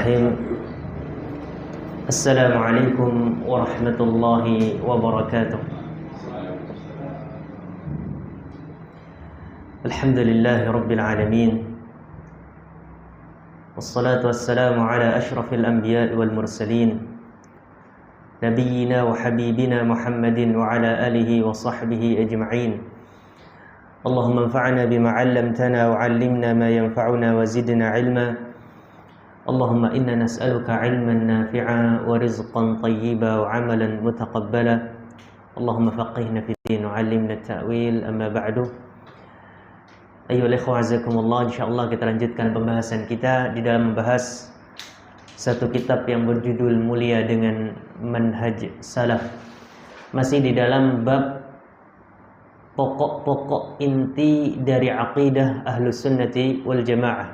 Bismillahirrahmanirrahim. Assalamualaikum warahmatullahi wabarakatuh. Alhamdulillahi rabbil alamin. Wassalatu wassalamu ala ashrafil anbiya'i wal mursalin, nabiyyina wa habibina Muhammadin wa ala alihi wa sahbihi ajma'in. Allahumma anfa'na bima 'allamtana wa 'allimna ma yanfa'una wa zidna 'ilma. Allahumma inna nas'aluka 'ilman nafi'a wa rizqan thayyiba wa 'amalan mutaqabbala. Allahumma faqihna fid din wa 'allimna at-ta'wil. Amma ba'du. Ayyuhal ikhwah azakumullah, insyaallah kita lanjutkan pembahasan kita di dalam membahas satu kitab yang berjudul mulia dengan manhaj salaf. Masih di dalam bab pokok-pokok inti dari aqidah Ahlus Sunnati wal Jamaah.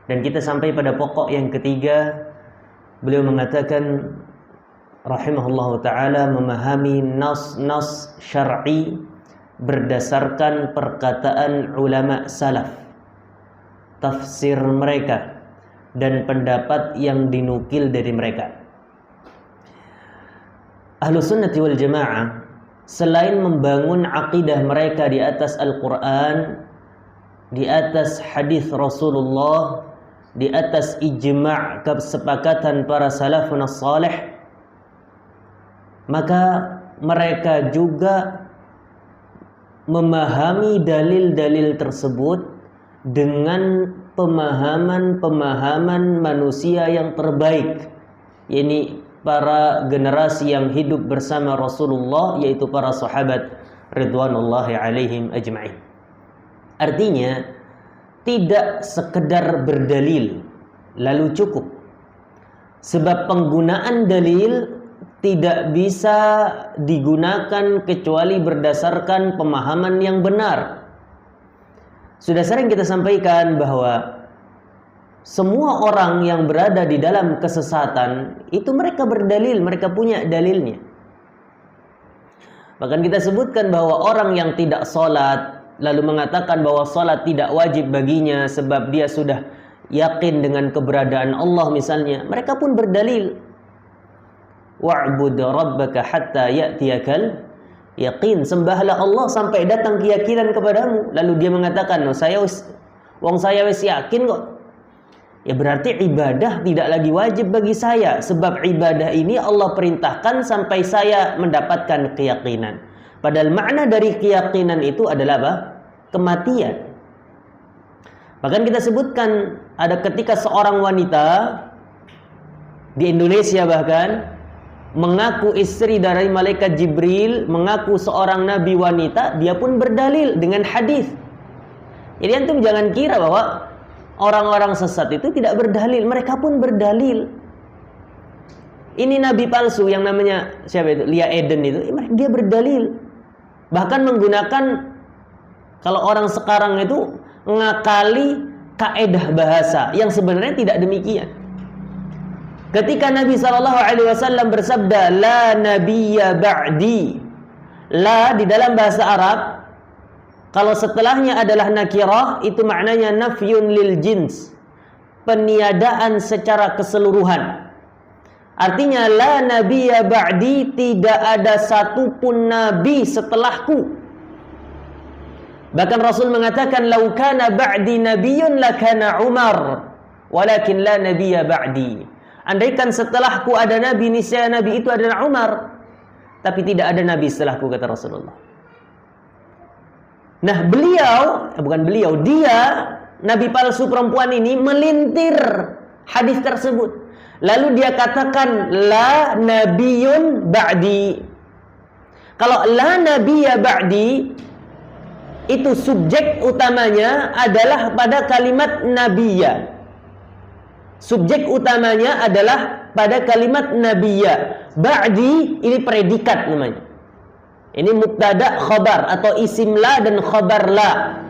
Dan kita sampai pada pokok yang ketiga. Beliau mengatakan rahimahullahu ta'ala, memahami nas-nas syar'i berdasarkan perkataan ulama salaf, tafsir mereka dan pendapat yang dinukil dari mereka. Ahlus Sunnati wal Jamaah selain membangun aqidah mereka di atas Al-Quran, di atas hadis Rasulullah, di atas ijma' kesepakatan para salafun as-salih, maka mereka juga memahami dalil-dalil tersebut dengan pemahaman manusia yang terbaik, yakni para generasi yang hidup bersama Rasulullah, yaitu para sahabat ridwanullahi alaihim ajma'in. Artinya tidak sekedar berdalil lalu cukup, sebab penggunaan dalil tidak bisa digunakan kecuali berdasarkan pemahaman yang benar. Sudah sering kita sampaikan bahwa semua orang yang berada di dalam kesesatan itu mereka berdalil, mereka punya dalilnya. Bahkan kita sebutkan bahwa orang yang tidak sholat lalu mengatakan bahwa salat tidak wajib baginya sebab dia sudah yakin dengan keberadaan Allah misalnya, mereka pun berdalil, wa'bud rabbaka hatta ya'tiyakal yaqin, sembahlah Allah sampai datang keyakinan kepadamu. Lalu dia mengatakan, saya wis yakin kok. Ya berarti ibadah tidak lagi wajib bagi saya, sebab ibadah ini Allah perintahkan sampai saya mendapatkan keyakinan. Padahal makna dari keyakinan itu adalah apa? Kematian. Bahkan kita sebutkan ada ketika seorang wanita di Indonesia bahkan mengaku istri dari malaikat Jibril, mengaku seorang nabi wanita, dia pun berdalil dengan hadis. Jadi antum jangan kira bahwa orang-orang sesat itu tidak berdalil, mereka pun berdalil. Ini nabi palsu yang namanya siapa itu? Lia Eden itu, dia berdalil. Bahkan menggunakan, kalau orang sekarang itu ngakali kaedah bahasa yang sebenarnya tidak demikian. Ketika Nabi SAW bersabda, la nabiyya ba'di, la di dalam bahasa Arab, kalau setelahnya adalah nakirah, itu maknanya nafyun lil jins, peniadaan secara keseluruhan. Artinya la nabiyya ba'di, tidak ada satupun nabi setelahku. Bahkan Rasul mengatakan, lau kana ba'di nabiyyun lakana Umar, walakin la nabiyya ba'di. Andaikan setelahku ada nabi, niscaya nabi itu adalah Umar, tapi tidak ada nabi setelahku, kata Rasulullah. Nah, dia nabi palsu perempuan ini melintir hadis tersebut. Lalu dia katakan, la nabiyyun ba'di. Kalau la nabiyya ba'di, itu subjek utamanya adalah pada kalimat nabiyya. Subjek utamanya adalah pada kalimat nabiyya. Ba'di ini predikat namanya. Ini mubtada khabar atau isim la dan khabar la.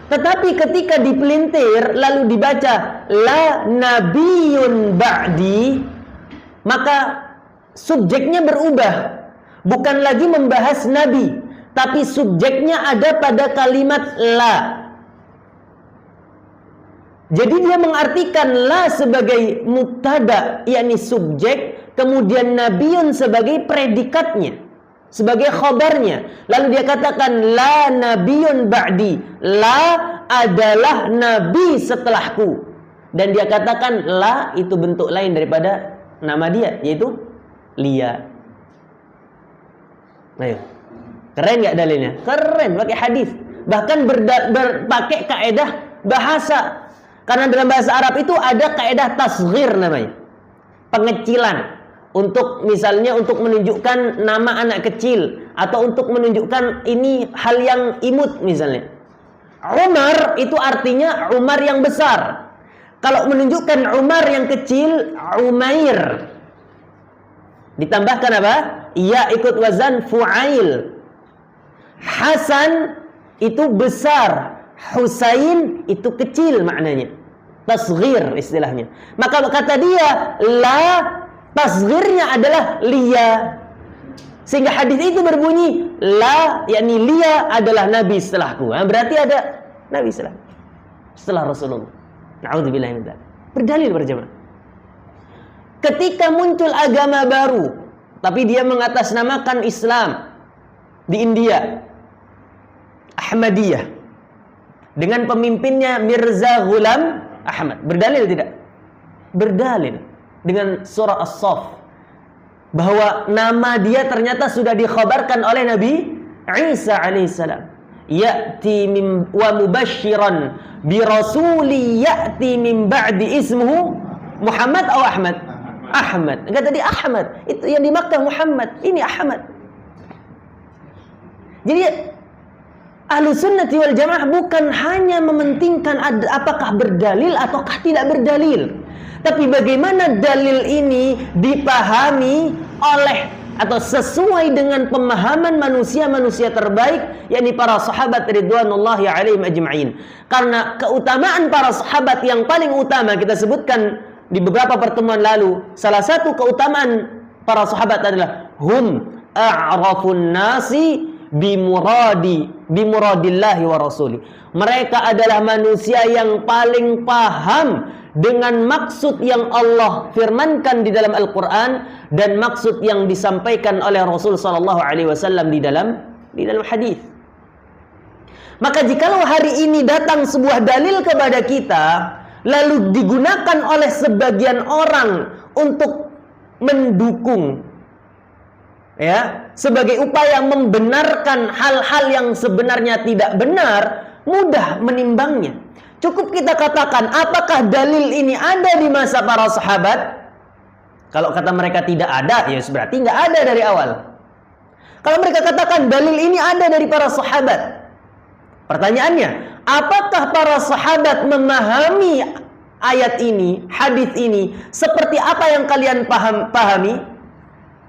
Tetapi ketika dipelintir lalu dibaca la nabiyyun ba'di, maka subjeknya berubah. Bukan lagi membahas nabi, tapi subjeknya ada pada kalimat la. Jadi dia mengartikan la sebagai mubtada, yakni subjek, kemudian nabiyun sebagai predikatnya, sebagai khabarnya. Lalu dia katakan la nabiyun ba'di, la adalah nabi setelahku. Dan dia katakan la itu bentuk lain daripada nama dia, yaitu Lia. Ayo. Keren nggak dalilnya? Keren, pakai hadis. Bahkan berpakai kaedah bahasa. Karena dalam bahasa Arab itu ada kaedah tasghir namanya. Pengecilan. Untuk misalnya untuk menunjukkan nama anak kecil, atau untuk menunjukkan ini hal yang imut misalnya. Umar itu artinya Umar yang besar. Kalau menunjukkan Umar yang kecil, Umair. Ditambahkan apa? Ia ikut wazan fu'ail. Hasan itu besar, Husain itu kecil maknanya. Tasghir istilahnya. Maka kata dia, la tasghirnya adalah Lia. Sehingga hadis itu berbunyi la, yakni Lia adalah nabi setelahku. Berarti ada nabi setelah Rasulullah. Na'udzubillah min dzalik. Berdalil berjamaah. Ketika muncul agama baru, tapi dia mengatasnamakan Islam di India, Ahmadiyah, dengan pemimpinnya Mirza Ghulam Ahmad. Berdalil tidak? Berdalil dengan surah As-Saff bahwa nama dia ternyata sudah dikhabarkan oleh Nabi Isa alaihissalam. Ya'ti wa mubashiran bi rasuli ya'ti min ba'di ismuhu Muhammad atau Ahmad? Ahmad. Enggak tadi Ahmad. Itu yang di Makkah Muhammad. Ini Ahmad. Jadi Ahlussunnati wal Jamaah bukan hanya mementingkan apakah berdalil ataukah tidak berdalil, tapi bagaimana dalil ini dipahami oleh atau sesuai dengan pemahaman manusia-manusia terbaik, yakni para sahabat ridwanullahi alaihim ajma'in. Karena keutamaan para sahabat yang paling utama kita sebutkan di beberapa pertemuan lalu, salah satu keutamaan para sahabat adalah hum a'rafun nasi bimuradillahi wa rasuli. Mereka adalah manusia yang paling paham dengan maksud yang Allah firmankan di dalam Al-Quran dan maksud yang disampaikan oleh Rasul sallallahu alaihi wasallam di dalam hadis. Maka jikalau hari ini datang sebuah dalil kepada kita lalu digunakan oleh sebagian orang untuk mendukung, ya, sebagai upaya membenarkan hal-hal yang sebenarnya tidak benar, mudah menimbangnya. Cukup kita katakan, apakah dalil ini ada di masa para sahabat? Kalau kata mereka tidak ada, ya berarti nggak ada dari awal. Kalau mereka katakan dalil ini ada dari para sahabat, pertanyaannya, apakah para sahabat memahami ayat ini, hadis ini, seperti apa yang kalian pahami?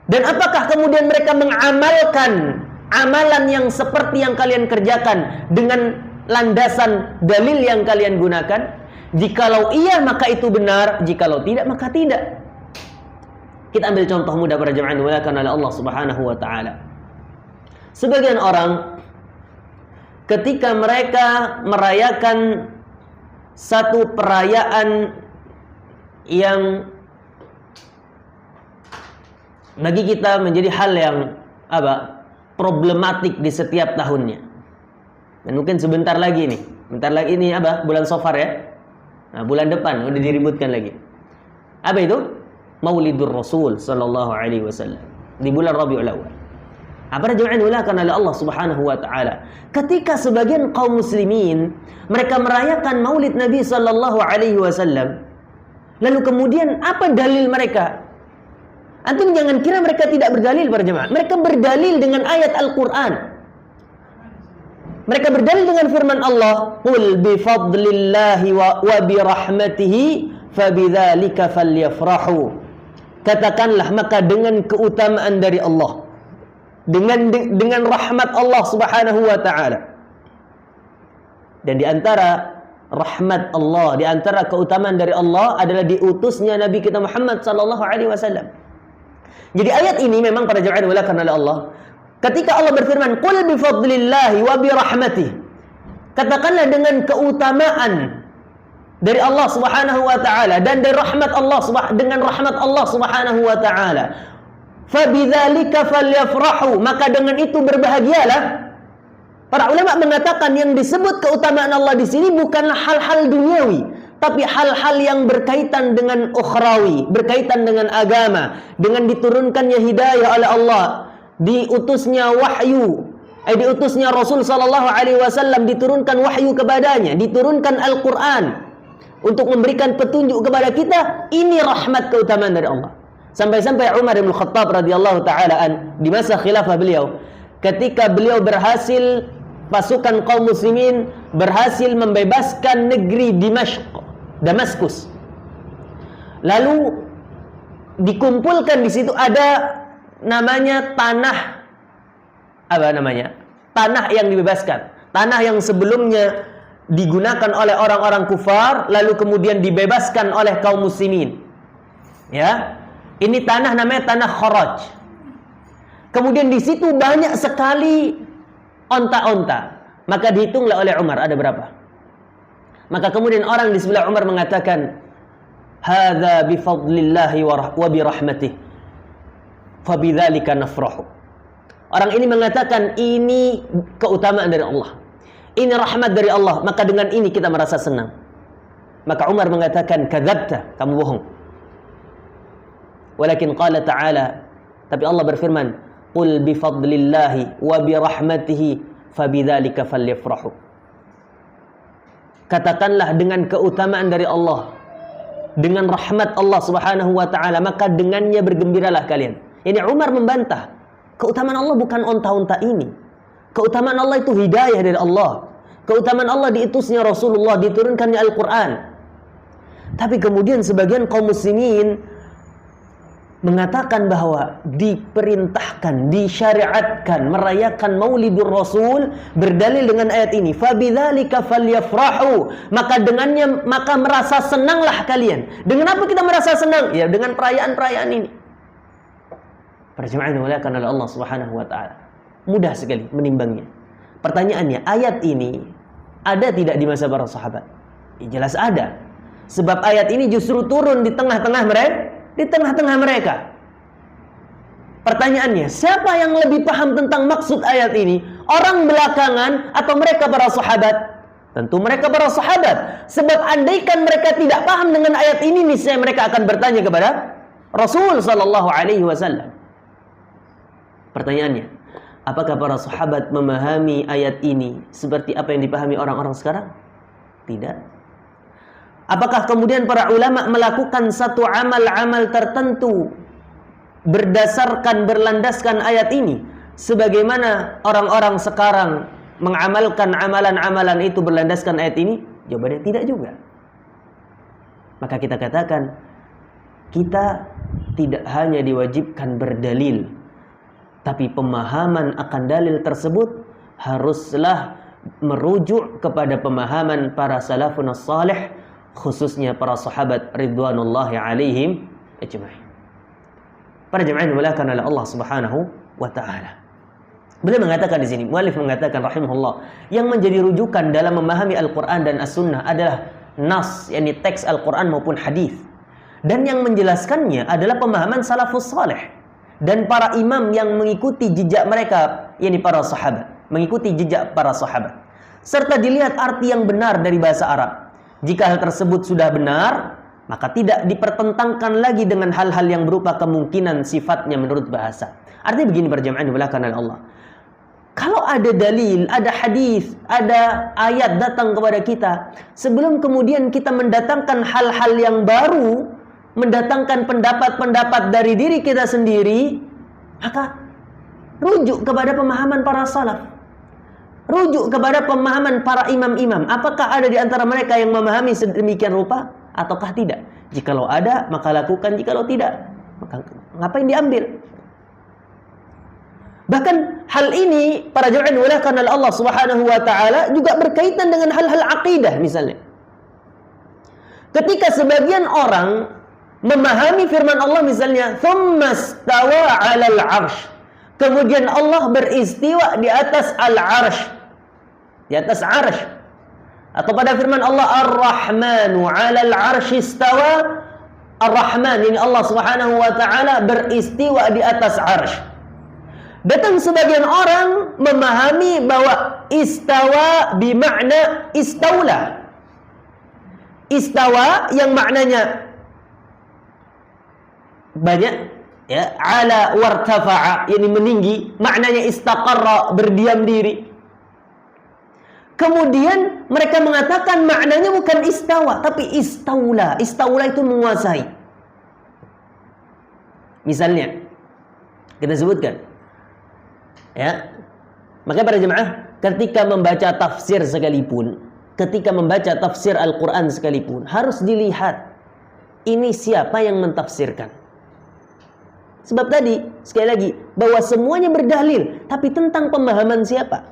Dan apakah kemudian mereka mengamalkan amalan yang seperti yang kalian kerjakan dengan landasan dalil yang kalian gunakan? Jikalau iya maka itu benar, jikalau tidak maka tidak. Kita ambil contoh mudah para jemaah dimuliakan oleh Allah Subhanahu wa taala. Sebagian orang ketika mereka merayakan satu perayaan yang bagi kita menjadi hal yang problematik di setiap tahunnya. Dan mungkin sebentar lagi nih. Bentar lagi ini bulan Safar ya. Nah, bulan depan udah diributkan lagi. Apa itu? Maulidur Rasul sallallahu alaihi wasallam di bulan Rabiul Awal. Para jemaah dimuliakan oleh Allah Subhanahu wa taala. Ketika sebagian kaum muslimin mereka merayakan Maulid Nabi sallallahu alaihi wasallam, lalu kemudian apa dalil mereka? Antum jangan kira mereka tidak berdalil para jemaah. Mereka berdalil dengan ayat Al-Quran. Mereka berdalil dengan firman Allah, "Qul bi fadlillahi wa bi rahmatihi fabidzalika falyafrahu." Katakanlah maka dengan keutamaan dari Allah, dengan rahmat Allah Subhanahu wa taala. Dan di antara rahmat Allah, di antara keutamaan dari Allah adalah diutusnya Nabi kita Muhammad sallallahu alaihi wasallam. Jadi ayat ini memang para jemaah dimuliakan oleh Allah. Ketika Allah berfirman, "Qul bi fadlillahi wa bi rahmatihi." Katakanlah dengan keutamaan dari Allah Subhanahu wa taala dan dari rahmat Allah dengan rahmat Allah Subhanahu wa taala. Fabidzalika falyafrahu, maka dengan itu berbahagialah. Para ulama mengatakan yang disebut keutamaan Allah di sini bukanlah hal-hal duniawi, tapi hal-hal yang berkaitan dengan ukhrawi, berkaitan dengan agama, dengan diturunkannya hidayah oleh Allah, diutusnya wahyu, diutusnya Rasul sallallahu alaihi wasallam, diturunkan wahyu kepadanya, diturunkan Al-Qur'an untuk memberikan petunjuk kepada kita. Ini rahmat keutamaan dari Allah. Sampai-sampai Umar bin Khattab radhiyallahu taala di masa khilafah beliau, ketika beliau berhasil, pasukan kaum muslimin berhasil membebaskan negeri Damaskus. Lalu dikumpulkan di situ ada namanya tanah, apa namanya? Tanah yang dibebaskan. Tanah yang sebelumnya digunakan oleh orang-orang kufar, lalu kemudian dibebaskan oleh kaum muslimin. Ya. Ini tanah namanya tanah Kharaj. Kemudian di situ banyak sekali onta-onta. Maka dihitunglah oleh Umar ada berapa. Maka kemudian orang di sebelah Umar mengatakan, "Hadza bi fadlillahi wa bi rahmatih. Fabidzalika nafrahu." Orang ini mengatakan ini keutamaan dari Allah. Ini rahmat dari Allah, maka dengan ini kita merasa senang. Maka Umar mengatakan, "Kadzabta, kamu bohong." Walakin qala ta'ala, tapi Allah berfirman, "Qul bi fadlillahi wa bi rahmatihi fabidzalika falyafrahu." Katakanlah dengan keutamaan dari Allah, dengan rahmat Allah Subhanahu wa taala, maka dengannya bergembiralah kalian. Ini Umar membantah, keutamaan Allah bukan onta-onta ini. Keutamaan Allah itu hidayah dari Allah. Keutamaan Allah diutusnya Rasulullah, diturunkannya Al-Quran. Tapi kemudian sebagian kaum muslimin mengatakan bahwa diperintahkan, disyariatkan merayakan Maulidur Rasul berdalil dengan ayat ini, fabidzalika falyafrahu, maka merasa senanglah kalian. Dengan apa kita merasa senang? Ya dengan perayaan-perayaan ini. Para jemaah yang dimuliakan oleh Allah Subhanahu wa taala. Mudah sekali menimbangnya. Pertanyaannya, ayat ini ada tidak di masa para sahabat? Ya, jelas ada. Sebab ayat ini justru turun di tengah-tengah mereka. Pertanyaannya, siapa yang lebih paham tentang maksud ayat ini? Orang belakangan atau mereka para sahabat? Tentu mereka para sahabat. Sebab andaikan mereka tidak paham dengan ayat ini, niscaya mereka akan bertanya kepada Rasul sallallahu alaihi wasallam. Pertanyaannya, apakah para sahabat memahami ayat ini seperti apa yang dipahami orang-orang sekarang? Tidak. Apakah kemudian para ulama melakukan satu amal-amal tertentu berlandaskan ayat ini sebagaimana orang-orang sekarang mengamalkan amalan-amalan itu berlandaskan ayat ini? Jawabannya tidak juga. Maka kita katakan, kita tidak hanya diwajibkan berdalil, tapi pemahaman akan dalil tersebut haruslah merujuk kepada pemahaman para salafun salih, khususnya para sahabat ridwanullahi alaihim ajma'in. Para jemaah yang dimuliakan oleh Allah Subhanahu wa taala. Beliau mengatakan di sini, muallif mengatakan rahimahullah, yang menjadi rujukan dalam memahami Al-Qur'an dan As-Sunnah adalah nas, yakni teks Al-Qur'an maupun hadis. Dan yang menjelaskannya adalah pemahaman salafus salih dan para imam yang mengikuti jejak mereka, yakni para sahabat, mengikuti jejak para sahabat. Serta dilihat arti yang benar dari bahasa Arab. Jika hal tersebut sudah benar, maka tidak dipertentangkan lagi dengan hal-hal yang berupa kemungkinan sifatnya menurut bahasa. Artinya begini para jemaah dimuliakan oleh Allah. Kalau ada dalil, ada hadis, ada ayat datang kepada kita, sebelum kemudian kita mendatangkan hal-hal yang baru, mendatangkan pendapat-pendapat dari diri kita sendiri, maka rujuk kepada pemahaman para salaf. Rujuk kepada pemahaman para imam-imam. Apakah ada di antara mereka yang memahami sedemikian rupa ataukah tidak? Jikalau ada, maka lakukan. Jikalau tidak, maka ngapain diambil? Bahkan hal ini para jemaah dimuliakan oleh Allah Subhanahu wa taala juga berkaitan dengan hal-hal akidah misalnya. Ketika sebagian orang memahami firman Allah misalnya, "Tsumma stawa 'alal 'arsy." Kemudian Allah beristiwa di atas al-'arsy. Di atas 'arsy. Atau pada firman Allah Ar-Rahmanu 'alal 'arsy istawa. Ar-Rahman, ini Allah Subhanahu wa taala beristiwa di atas 'arsy. Datang sebagian orang memahami bahwa istawa bermakna istaula. Istawa yang maknanya banyak, ya, ala wartafa'a, ini meninggi, maknanya istaqarra, berdiam diri. Kemudian mereka mengatakan maknanya bukan istawa, tapi istaula. Istaula itu menguasai. Misalnya, kita sebutkan, ya, maka para jemaah, ketika membaca tafsir sekalipun, ketika membaca tafsir Al-Quran sekalipun, harus dilihat ini siapa yang mentafsirkan. Sebab tadi, sekali lagi, bahwa semuanya berdalil, tapi tentang pemahaman siapa?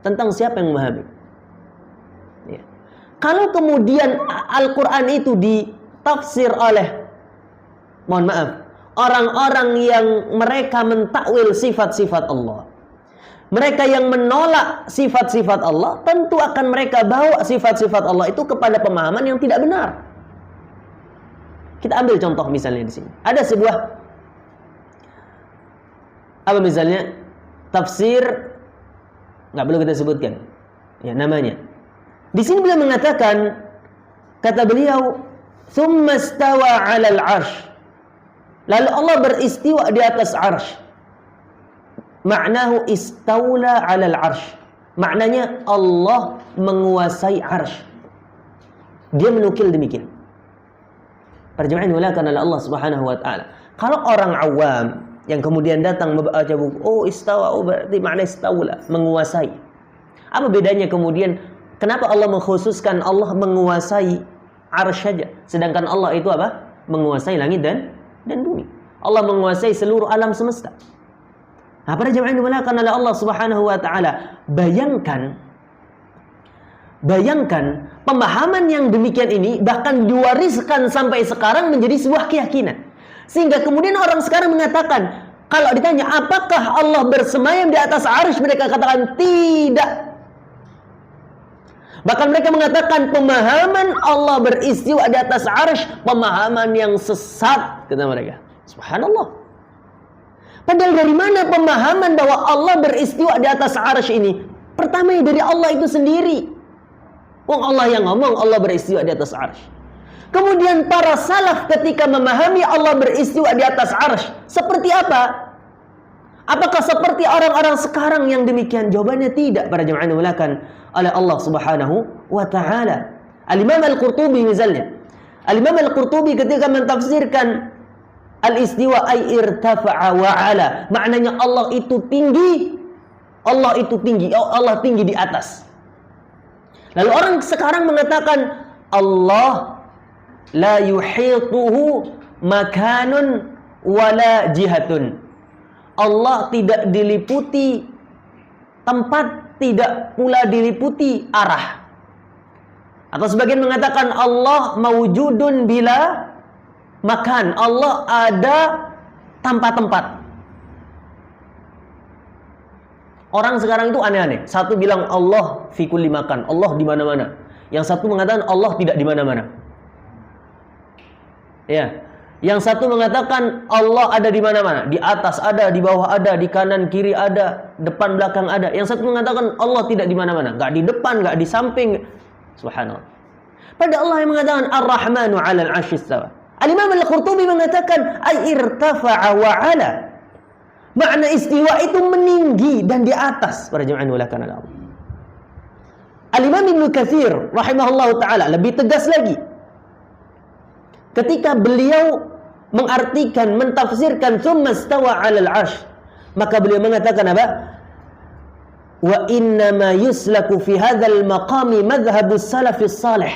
Tentang siapa yang memahami. Ya. Kalau kemudian Al-Quran itu ditafsir oleh, mohon maaf, orang-orang yang mereka mentakwil sifat-sifat Allah, mereka yang menolak sifat-sifat Allah, tentu akan mereka bawa sifat-sifat Allah itu kepada pemahaman yang tidak benar. Kita ambil contoh misalnya di sini. Ada sebuah, apa misalnya, tafsir, nggak perlu kita sebutkan, ya, namanya. Di sini beliau mengatakan, kata beliau, "Tsumma stawa 'alal 'arsy." Lalu Allah beristiwa di atas 'arsy. Maknahu istaula 'alal 'arsy. Maknanya Allah menguasai 'arsy. Dia menukil demikian. Perjemaah yang dimuliakan oleh Allah Subhanahu wa taala. Kalau orang awam yang kemudian datang membaca buku, oh istawa, oh berarti makna istaula, menguasai. Apa bedanya kemudian, kenapa Allah mengkhususkan Allah menguasai 'arsy saja, sedangkan Allah itu apa? Menguasai langit dan bumi. Allah menguasai seluruh alam semesta. Nah, para jemaah yang dimuliakan oleh Allah Subhanahu wa taala, bayangkan pemahaman yang demikian ini bahkan diwariskan sampai sekarang menjadi sebuah keyakinan. Sehingga kemudian orang sekarang mengatakan, kalau ditanya apakah Allah bersemayam di atas 'arsy, mereka katakan tidak. Bahkan mereka mengatakan pemahaman Allah beristiwa di atas 'arsy pemahaman yang sesat, kata mereka. Subhanallah. Padahal dari mana pemahaman bahwa Allah beristiwa di atas 'arsy ini? Pertama dari Allah itu sendiri. Wong Allah yang ngomong Allah beristiwa di atas 'arsy. Kemudian para salaf ketika memahami Allah beristiwa di atas 'arsy, seperti apa? Apakah seperti orang-orang sekarang yang demikian? Jawabannya tidak, para jemaah yang dimuliakan oleh Allah Subhanahu wa taala. Al-Imam Al-Qurtubi misalnya. Al-Imam Al-Qurtubi ketika mentafsirkan al-istiwa ay irtafa'a wa 'ala, maknanya Allah itu tinggi. Allah itu tinggi, Allah tinggi di atas. Lalu orang sekarang mengatakan Allah la yuhituhu makanun wala jihatun. Allah tidak diliputi tempat, tidak pula diliputi arah. Atau sebagian mengatakan Allah mawjudun bila makan. Allah ada tanpa tempat. Orang sekarang itu aneh-aneh. Satu bilang Allah fi kulli makan, Allah di mana-mana. Yang satu mengatakan Allah tidak di mana-mana. Ya. Yang satu mengatakan Allah ada di mana-mana, di atas ada, di bawah ada, di kanan kiri ada, depan belakang ada. Yang satu mengatakan Allah tidak di mana-mana, enggak di depan, enggak di samping. Subhanallah. Pada Allah yang mengatakan Ar-Rahmanu 'alal 'arsy istawa. Al-Imam Al-Qurtubi mengatakan ay irtafa'a wa 'ala. Makna istiwa itu meninggi dan di atas, para jemaah dimuliakan oleh Allah. Al-Imam Ibnu Katsir rahimahullahu taala lebih tegas lagi. Ketika beliau mengartikan, mentafsirkan tsumma stawa 'alal 'arsy, maka beliau mengatakan apa? Wa inna ma yuslaku fi hadzal maqami madhhabus salafis salih.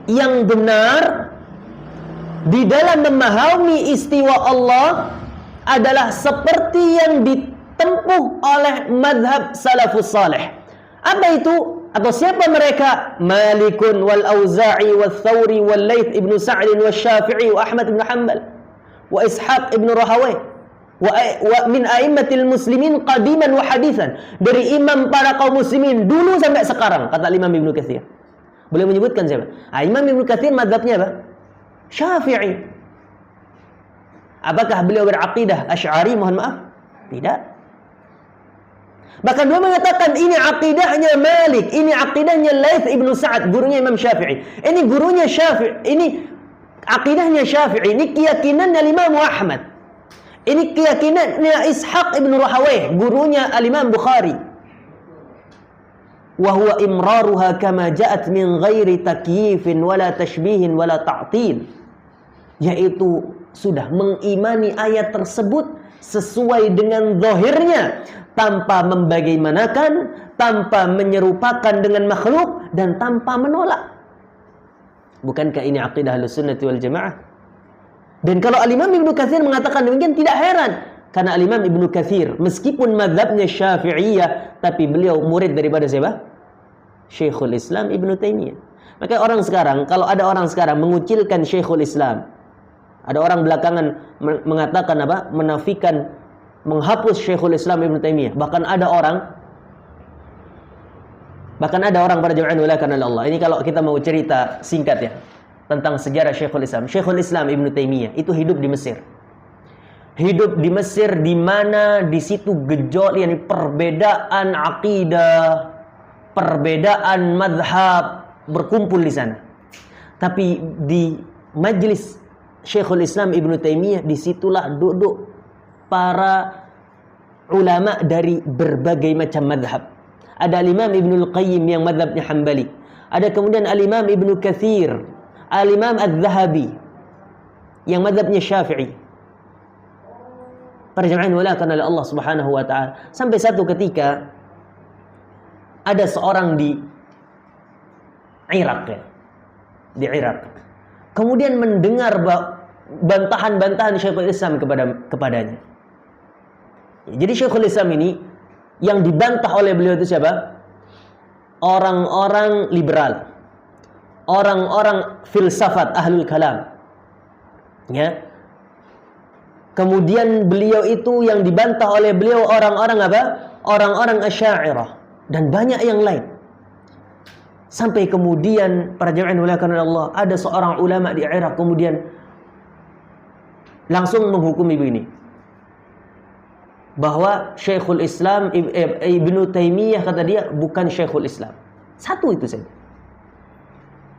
Yang benar di dalam memahami istiwa Allah adalah seperti yang ditempuh oleh madhab salafus salih. Apa itu? Atau siapa mereka? Malikun wal Auza'i wal Thawri wal Laits ibn Sa'd wal Syafi'i wa Ahmad ibn Hanbal wa Ishaq ibn Rahawayh. wa min a'immatil muslimin qadiman wa haditsan, dari imam para kaum muslimin dulu sampai sekarang, kata Imam Ibnu Katsir. Beliau menyebutkan siapa? Imam Ibnu Katsir mazhabnya apa? Syafi'i. Apakah beliau beraqidah Asy'ari? Mohon maaf, tidak. Bahkan beliau mengatakan ini aqidahnya Malik, ini aqidahnya Laits ibnu Sa'ad, gurunya Imam Syafi'i. Ini gurunya Syafi'i, ini aqidahnya Syafi'i, ini keyakinannya Imam Ahmad. Ini keyakinannya Ishaq ibn Rahawayh, gurunya Al-Imam Bukhari. Wa huwa imraruha kama ja'at min ghairi takyifin wala tashbihin wala ta'til. Yaitu sudah mengimani ayat tersebut sesuai dengan zahirnya, tanpa membagaimanakan, tanpa menyerupakan dengan makhluk, dan tanpa menolak. Bukankah ini aqidah Ahlussunnah wal Jamaah? Dan kalau Al-Imam Ibnu Katsir mengatakan demikian, tidak heran, karena Al-Imam Ibnu Katsir meskipun mazhabnya Syafi'iyah, tapi beliau murid daripada siapa? Syekhul Islam Ibnu Taimiyah. Maka orang sekarang, kalau ada orang sekarang mengucilkan Syekhul Islam, ada orang belakangan mengatakan apa? Menafikan, menghapus Syekhul Islam Ibnu Taimiyah. Bahkan ada orang pada jamaah ulama Allah. Ini kalau kita mau cerita singkat ya tentang sejarah Syekhul Islam. Syekhul Islam Ibnu Taimiyah itu hidup di Mesir. Hidup di Mesir, di mana di situ gejolak, yakni perbedaan akidah, perbedaan madhab berkumpul di sana. Tapi di majlis Syekhul Islam Ibnu Taimiyah, disitulah duduk para ulama dari berbagai macam madhab. Ada Al-Imam Ibnul Qayyim yang madhabnya Hambali. Ada kemudian Al-Imam Ibnu Katsir, Al-Imam Az-Zahabi yang madhabnya Syafi'i. Para jamaah dimuliakan oleh Allah Subhanahu wa taala. Sampai satu ketika ada seorang di Irak ya. Di Irak. Kemudian mendengar bantahan-bantahan Syekhul Islam kepadanya. Jadi Syekhul Islam ini yang dibantah oleh beliau itu siapa? Orang-orang liberal, orang-orang filsafat, ahlul kalam. Ya. Kemudian beliau itu yang dibantah oleh beliau orang-orang apa? Orang-orang Asy'ariyah dan banyak yang lain. Sampai kemudian para jamaah dimuliakan oleh Allah, ada seorang ulama di Irak kemudian langsung menghukumi begini, bahwa Syekhul Islam Ibnu Taimiyah, kata dia, bukan Syekhul Islam. Satu itu saja.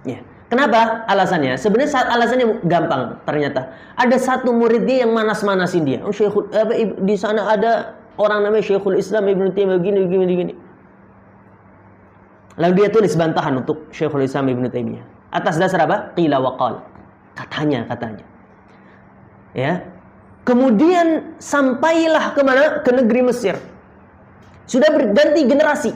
Ya. Kenapa? Alasannya? Sebenarnya alasannya gampang ternyata. Ada satu muridnya yang manas-manasin dia. Oh, di sana ada orang namanya Syekhul Islam Ibnu Taimiyah begini. Lalu dia tulis bantahan untuk Syekhul Islam Ibnu Taimiyah. Atas dasar apa? Qila wa qal. Katanya. Ya. Kemudian sampailah kemana? Ke negeri Mesir. Sudah berganti generasi.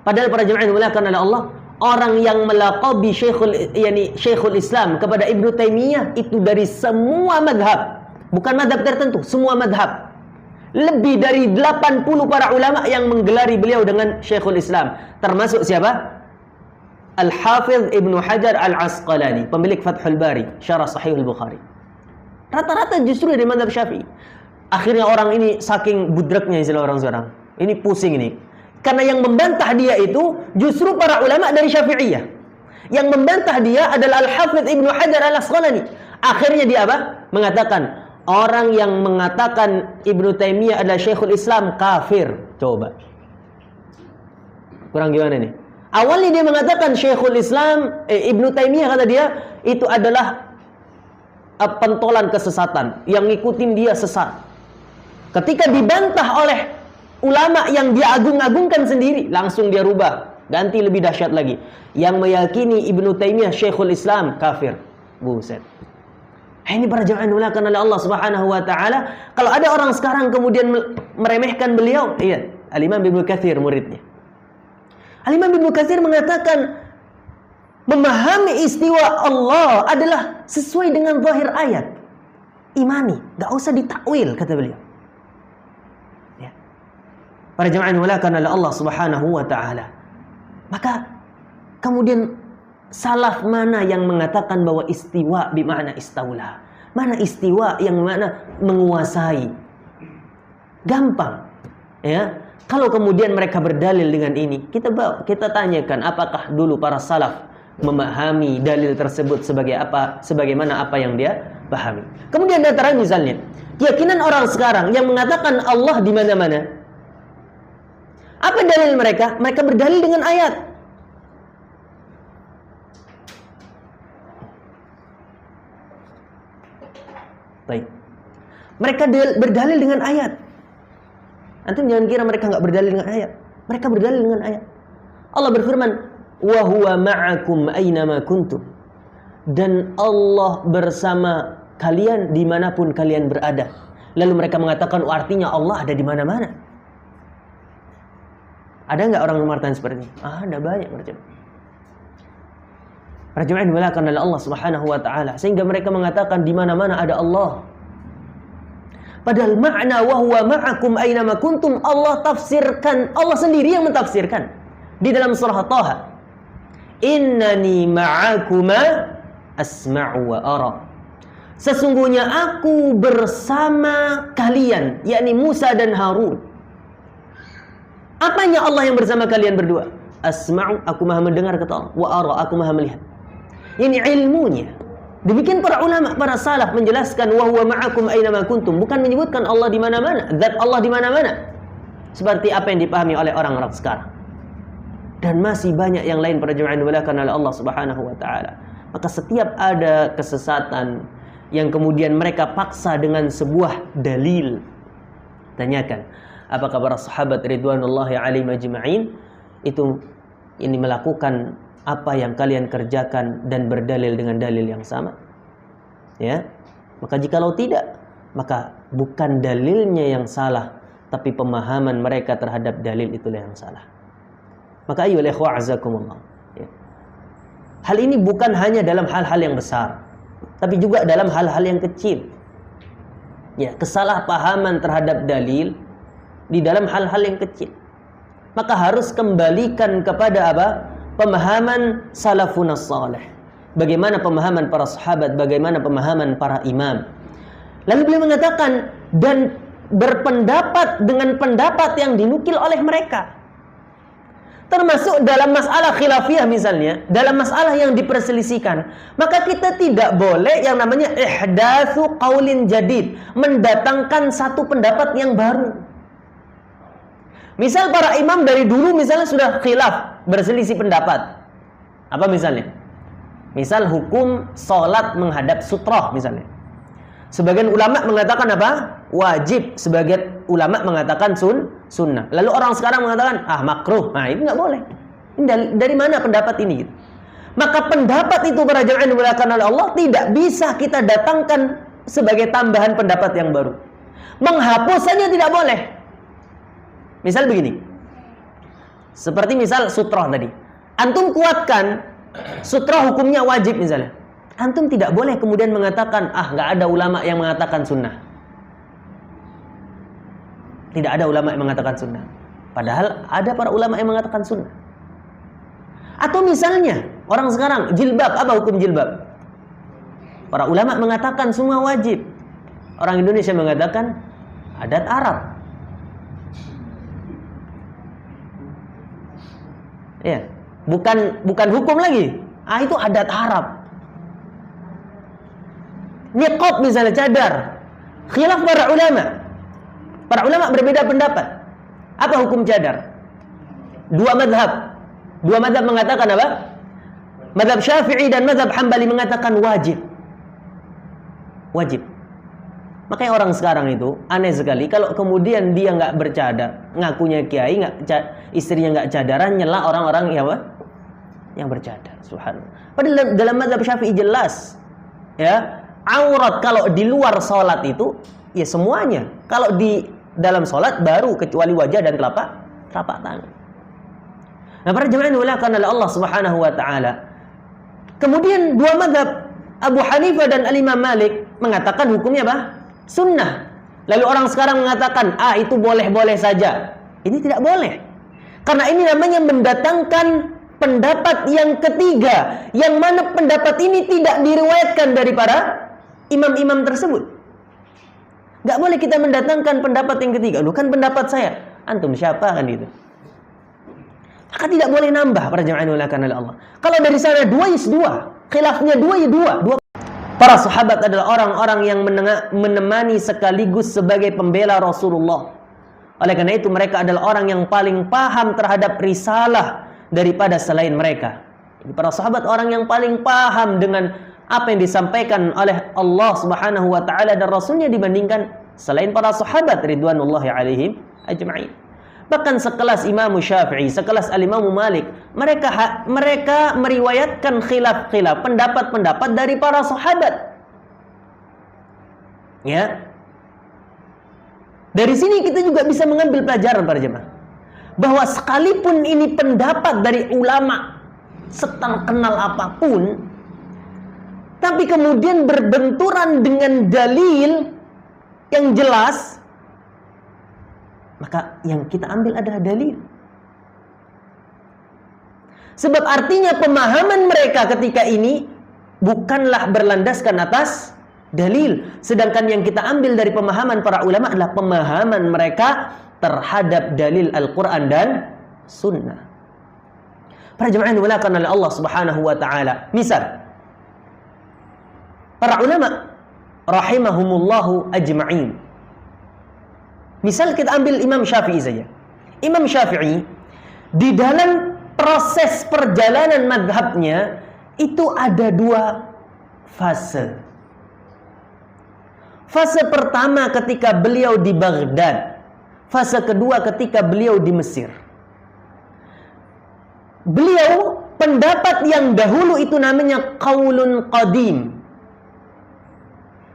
Padahal para jemaah yang dimuliakan oleh Allah, orang yang melaqabi Syekhul Islam kepada Ibnu Taimiyah itu dari semua madhab. Bukan madhab tertentu, semua madhab. Lebih dari 80 para ulama yang menggelari beliau dengan Syekhul Islam. Termasuk siapa? Al-Hafidh Ibnu Hajar Al-Asqalani, pemilik Fathul Bari, syarah Sahih Al-Bukhari. Rata-rata justru dari madhab Syafi'i. Akhirnya orang ini saking budreknya istilah orang sekarang. Ini pusing ini. Karena yang membantah dia itu justru para ulama dari Syafi'iyah. Yang membantah dia adalah Al-Hafidh Ibnu Hajar Al-Asqalani. Akhirnya dia apa? Mengatakan orang yang mengatakan Ibnu Taimiyah adalah Syekhul Islam kafir. Coba. Kurang gimana nih? Awalnya dia mengatakan Syekhul Islam Ibnu Taimiyah, kata dia, itu adalah pentolan kesesatan, yang ngikutin dia sesat. Ketika dibantah oleh ulama yang dia agung-agungkan sendiri, langsung dia rubah, ganti lebih dahsyat lagi, yang meyakini Ibnu Taimiyah Syekhul Islam kafir. Buset. Ini para jamaah dimuliakan oleh Allah Subhanahu wa taala. Kalau ada orang sekarang kemudian meremehkan beliau, iya, Al-Imam Ibnu Katsir muridnya. Al-Imam Ibnu Katsir mengatakan memahami istiwa Allah adalah sesuai dengan zahir ayat. Imani, gak usah ditakwil, kata beliau. Ya. Para jemaah yang dimuliakan oleh Allah Subhanahu wa taala. Maka kemudian salaf mana yang mengatakan bahwa istiwa bermakna istaula? Mana istiwa yang mana menguasai? Gampang. Ya. Kalau kemudian mereka berdalil dengan ini, kita tanyakan apakah dulu para salaf memahami dalil tersebut sebagai apa, sebagaimana apa yang dia pahami. Kemudian datang misalnya, keyakinan orang sekarang yang mengatakan Allah di mana-mana. Apa dalil mereka? Mereka berdalil dengan ayat. Baik. Mereka berdalil dengan ayat. Antum jangan kira mereka enggak berdalil dengan ayat. Mereka berdalil dengan ayat. Allah berfirman, "Wa huwa ma'akum aynama kuntum." Dan Allah bersama kalian dimanapun kalian berada. Lalu mereka mengatakan, artinya Allah ada di mana-mana. Ada enggak orang yang mengatakan seperti ini? Ada banyak macam. Para jemaah dimulakan oleh Allah Subhanahu wa taala, sehingga mereka mengatakan di mana-mana ada Allah. Padahal makna wa huwa ma'akum aina ma kuntum Allah tafsirkan, Allah sendiri yang mentafsirkan di dalam surah Taha. Innani ma'akuma asma'u wa ara. Sesungguhnya aku bersama kalian, yakni Musa dan Harun. Apanya Allah yang bersama kalian berdua? Asma'u, aku maha mendengar kata Allah, wa ara, aku maha melihat. Ini ilmunya. Demikian para ulama, para salaf menjelaskan wa huwa ma'akum aina ma kuntum, bukan menyebutkan Allah di mana-mana, zat Allah di mana-mana. Seperti apa yang dipahami oleh orang-orang sekarang. Dan masih banyak yang lain para jemaah yang dimuliakan oleh Allah Subhanahu wa taala. Maka setiap ada kesesatan yang kemudian mereka paksa dengan sebuah dalil, tanyakan, apakah para sahabat ridwanullahi alaihim ajma'in ini melakukan apa yang kalian kerjakan dan berdalil dengan dalil yang sama? Ya. Maka jikalau tidak, maka bukan dalilnya yang salah, tapi pemahaman mereka terhadap dalil itulah yang salah. Maka ayyuhal ikhwah azakumullah. Ya. Hal ini bukan hanya dalam hal-hal yang besar, tapi juga dalam hal-hal yang kecil. Ya, kesalahpahaman terhadap dalil di dalam hal-hal yang kecil. Maka harus kembalikan kepada apa? Pemahaman salafun salih. Bagaimana pemahaman para sahabat, bagaimana pemahaman para imam. Lalu beliau mengatakan, dan berpendapat dengan pendapat yang dinukil oleh mereka. Termasuk dalam masalah khilafiyah misalnya, dalam masalah yang diperselisihkan, maka kita tidak boleh yang namanya ihdatsu qaulin jadid, mendatangkan satu pendapat yang baru. Misal para imam dari dulu misalnya sudah khilaf, berselisih pendapat. Apa misalnya? Misal hukum salat menghadap sutroh misalnya. Sebagian ulama mengatakan apa? Wajib. Sebagian ulama mengatakan sunnah. Lalu orang sekarang mengatakan makruh. Nah, itu nggak boleh. Dari mana pendapat ini? Maka pendapat itu para jemaah yang dimuliakan oleh Allah tidak bisa kita datangkan sebagai tambahan pendapat yang baru. Menghapusnya tidak boleh. Misal begini, seperti misal sutroh tadi, antum kuatkan sutroh hukumnya wajib misalnya, antum tidak boleh kemudian mengatakan nggak ada ulama yang mengatakan sunnah, tidak ada ulama yang mengatakan sunnah, padahal ada para ulama yang mengatakan sunnah. Atau misalnya orang sekarang jilbab, apa hukum jilbab? Para ulama mengatakan semua wajib, orang Indonesia mengatakan adat Arab. Ya, bukan hukum lagi. Itu adat Arab. Niqab misalnya, cadar. Khilaf para ulama. Para ulama berbeda pendapat. Apa hukum cadar? Dua madhab mengatakan apa? Madhab Syafi'i dan madhab Hambali mengatakan wajib. Wajib. Makanya orang sekarang itu aneh sekali kalau kemudian dia nggak bercadar, ngakunya kiai, istrinya nggak cadaran, nyela orang-orang yang bercadar. Subhanallah. Padahal dalam mazhab Syafi'i jelas, ya, aurat kalau di luar sholat itu ya semuanya. Kalau di dalam sholat baru kecuali wajah dan telapak tangan. Nah, para jemaah yang dimuliakan oleh Allah Subhanahu wa taala. Kemudian dua mazhab Abu Hanifah dan Al-Imam Malik mengatakan hukumnya apa? Sunnah. Lalu orang sekarang mengatakan itu boleh-boleh saja. Ini tidak boleh. Karena ini namanya mendatangkan pendapat yang ketiga, yang mana pendapat ini tidak diriwayatkan dari para imam-imam tersebut. Nggak boleh kita mendatangkan pendapat yang ketiga. Lu kan pendapat saya. Antum siapa kan itu? Maka tidak boleh nambah para jemaah yang dimuliakan oleh Allah. Kalau dari sana dua ya dua, khilafnya dua ya dua. Para sahabat adalah orang-orang yang menemani sekaligus sebagai pembela Rasulullah. Oleh karena itu mereka adalah orang yang paling paham terhadap risalah daripada selain mereka. Para sahabat orang yang paling paham dengan apa yang disampaikan oleh Allah Subhanahu wa taala dan Rasulnya dibandingkan selain para sahabat ridwanullahi alaihim ajma'in. Bahkan sekelas Imam Syafi'i, sekelas Al-Imam Malik, mereka meriwayatkan khilaf-khilaf, pendapat-pendapat dari para sahabat. Ya. Dari sini kita juga bisa mengambil pelajaran para jemaah, bahwa sekalipun ini pendapat dari ulama seterkenal apapun, tapi kemudian berbenturan dengan dalil yang jelas, maka yang kita ambil adalah dalil. Sebab artinya pemahaman mereka ketika ini bukanlah berlandaskan atas dalil. Sedangkan yang kita ambil dari pemahaman para ulama adalah pemahaman mereka terhadap dalil Al-Quran dan Sunnah. Para jemaah yang dimuliakan oleh Allah Subhanahu wa taala. Misal, para ulama rahimahumullahu ajma'in. Misal kita ambil Imam Syafi'i saja. Imam Syafi'i di dalam proses perjalanan madhabnya itu ada dua fase. Fase pertama ketika beliau di Baghdad. Fase kedua ketika beliau di Mesir. Beliau pendapat yang dahulu itu namanya qaulun qadim.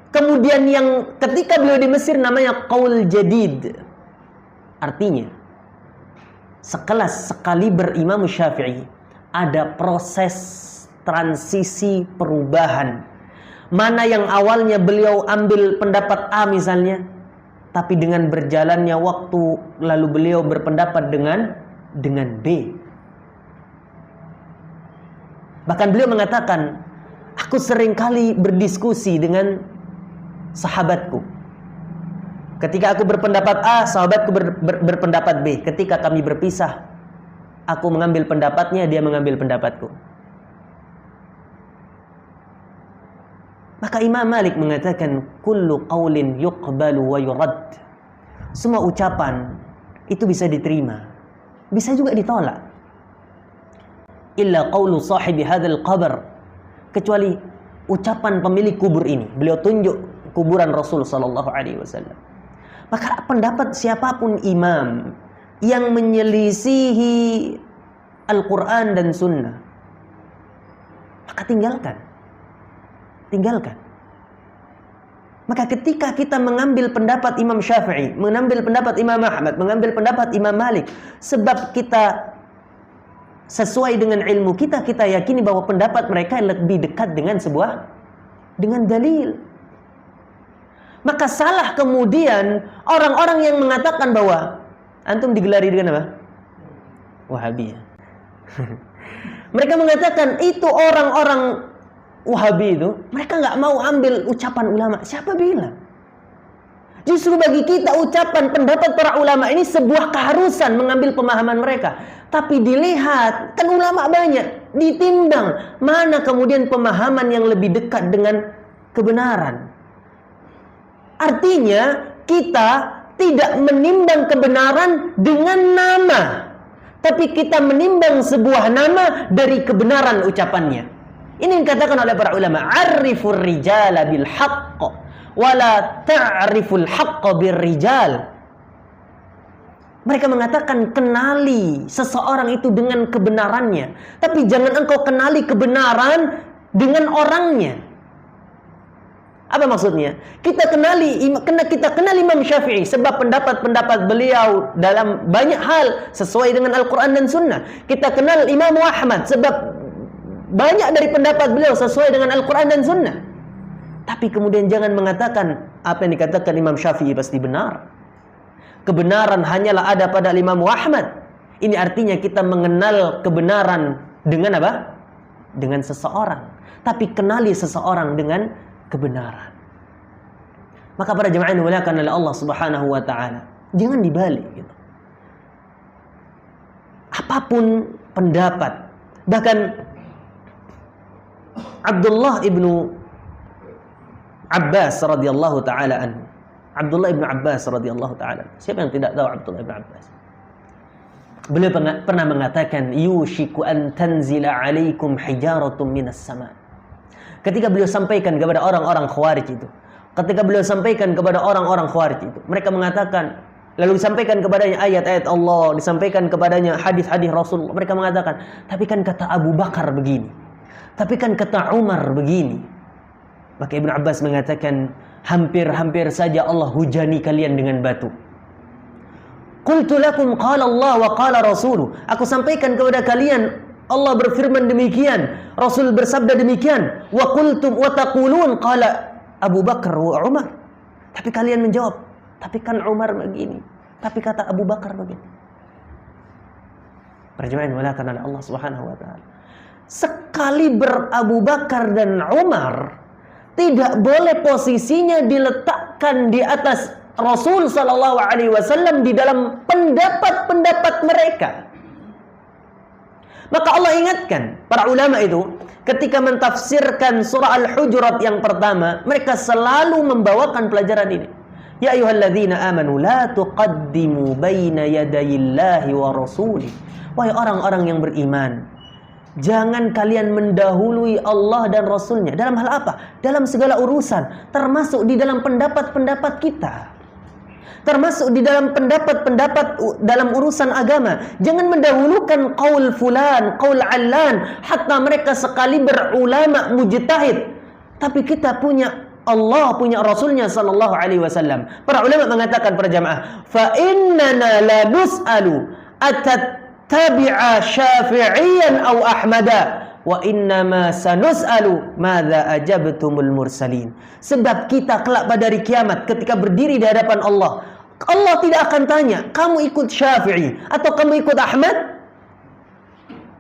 Kemudian yang ketika beliau di Mesir namanya qaul jadid. Artinya sekelas sekaliber Imam Syafi'i ada proses transisi perubahan. Mana yang awalnya beliau ambil pendapat A misalnya, tapi dengan berjalannya waktu lalu beliau berpendapat dengan B. Bahkan beliau mengatakan, aku seringkali berdiskusi dengan sahabatku. Ketika aku berpendapat A, sahabatku berpendapat B. Ketika kami berpisah, aku mengambil pendapatnya, dia mengambil pendapatku. Maka Imam Malik mengatakan, kullu qaulin yuqbalu wa yurad. Semua ucapan itu bisa diterima, bisa juga ditolak. Illa qaulu sahibi hadzal qabr, kecuali ucapan pemilik kubur ini. Beliau tunjuk kuburan Rasul sallallahu alaihi wasallam. Maka pendapat siapapun imam yang menyelisihi Al-Quran dan Sunnah, maka tinggalkan. Maka ketika kita mengambil pendapat Imam Syafi'i, mengambil pendapat Imam Ahmad, mengambil pendapat Imam Malik, sebab kita sesuai dengan ilmu kita, kita yakini bahwa pendapat mereka lebih dekat dengan dalil. Maka salah kemudian orang-orang yang mengatakan bahwa antum digelari dengan apa? Wahabi. Mereka mengatakan itu orang-orang Wahabi itu, mereka nggak mau ambil ucapan ulama. Siapa bilang? Justru bagi kita ucapan pendapat para ulama ini sebuah keharusan mengambil pemahaman mereka. Tapi dilihat, kan ulama banyak, ditimbang mana kemudian pemahaman yang lebih dekat dengan kebenaran. Artinya kita tidak menimbang kebenaran dengan nama, tapi kita menimbang sebuah nama dari kebenaran ucapannya. Ini yang dikatakan oleh para ulama, "Arifur rijala bil haqq wa la ta'riful haqq bir rijal." Mereka mengatakan kenali seseorang itu dengan kebenarannya, tapi jangan engkau kenali kebenaran dengan orangnya. Apa maksudnya? Kita kenal Imam Syafi'i sebab pendapat-pendapat beliau dalam banyak hal sesuai dengan Al-Quran dan Sunnah. Kita kenal Imam Ahmad sebab banyak dari pendapat beliau sesuai dengan Al-Quran dan Sunnah. Tapi kemudian jangan mengatakan apa yang dikatakan Imam Syafi'i pasti benar. Kebenaran hanyalah ada pada Imam Ahmad. Ini artinya kita mengenal kebenaran dengan apa? Dengan seseorang. Tapi kenali seseorang dengan kebenaran. Maka para jemaah yang dimuliakan oleh Allah Subhanahu wa taala, jangan dibalik gitu. Apapun pendapat, bahkan Abdullah ibnu Abbas radhiyallahu taala anhu. Abdullah ibnu Abbas radhiyallahu taala. Siapa yang tidak tahu Abdullah ibnu Abbas? Beliau pernah mengatakan, yushiku an tanzila alaikum hijaratun minas sama. Ketika beliau sampaikan kepada orang-orang Khawarij itu, mereka mengatakan, lalu disampaikan kepadanya ayat-ayat Allah, disampaikan kepadanya hadis-hadis Rasulullah. Mereka mengatakan, tapi kan kata Abu Bakar begini, tapi kan kata Umar begini. Maka Ibnu Abbas mengatakan, hampir-hampir saja Allah hujani kalian dengan batu. Qultu lakum qala Allah wa qala rasuluh. Aku sampaikan kepada kalian, Allah berfirman demikian, Rasul bersabda demikian. Wa qultum wa taqulun qala Abu Bakar wa Umar. Tapi kalian menjawab, tapi kan Umar begini, tapi kata Abu Bakar begini. Perjuangan dimuliakan oleh Allah Subhanahu wa taala. Sekali Abu Bakar dan Umar, tidak boleh posisinya diletakkan di atas Rasul sallallahu alaihi wasallam di dalam pendapat-pendapat mereka. Maka Allah ingatkan para ulama itu ketika mentafsirkan surah Al-Hujurat yang pertama, mereka selalu membawakan pelajaran ini. Ya ayyuhalladzina amanu la tuqaddimu baina yadayillahi wa rasulih. Wahai orang-orang yang beriman, jangan kalian mendahului Allah dan Rasulnya. Dalam hal apa? Dalam segala urusan, termasuk di dalam pendapat-pendapat kita, termasuk di dalam pendapat-pendapat dalam urusan agama. Jangan mendahulukan qaul fulan, qaul allan, hatta mereka sekali berulama mujtahid. Tapi kita punya Allah, punya Rasulnya sallallahu alaihi wasallam. Para ulama mengatakan, para jamaah, fa innana la nus'alu atattabi'a syafi'iyan aw ahmada wa innama sanus'alu madza ajabtumul mursalin. Sebab kita kelak pada hari kiamat ketika berdiri di hadapan Allah, Allah tidak akan tanya, kamu ikut Syafi'i atau kamu ikut Ahmad?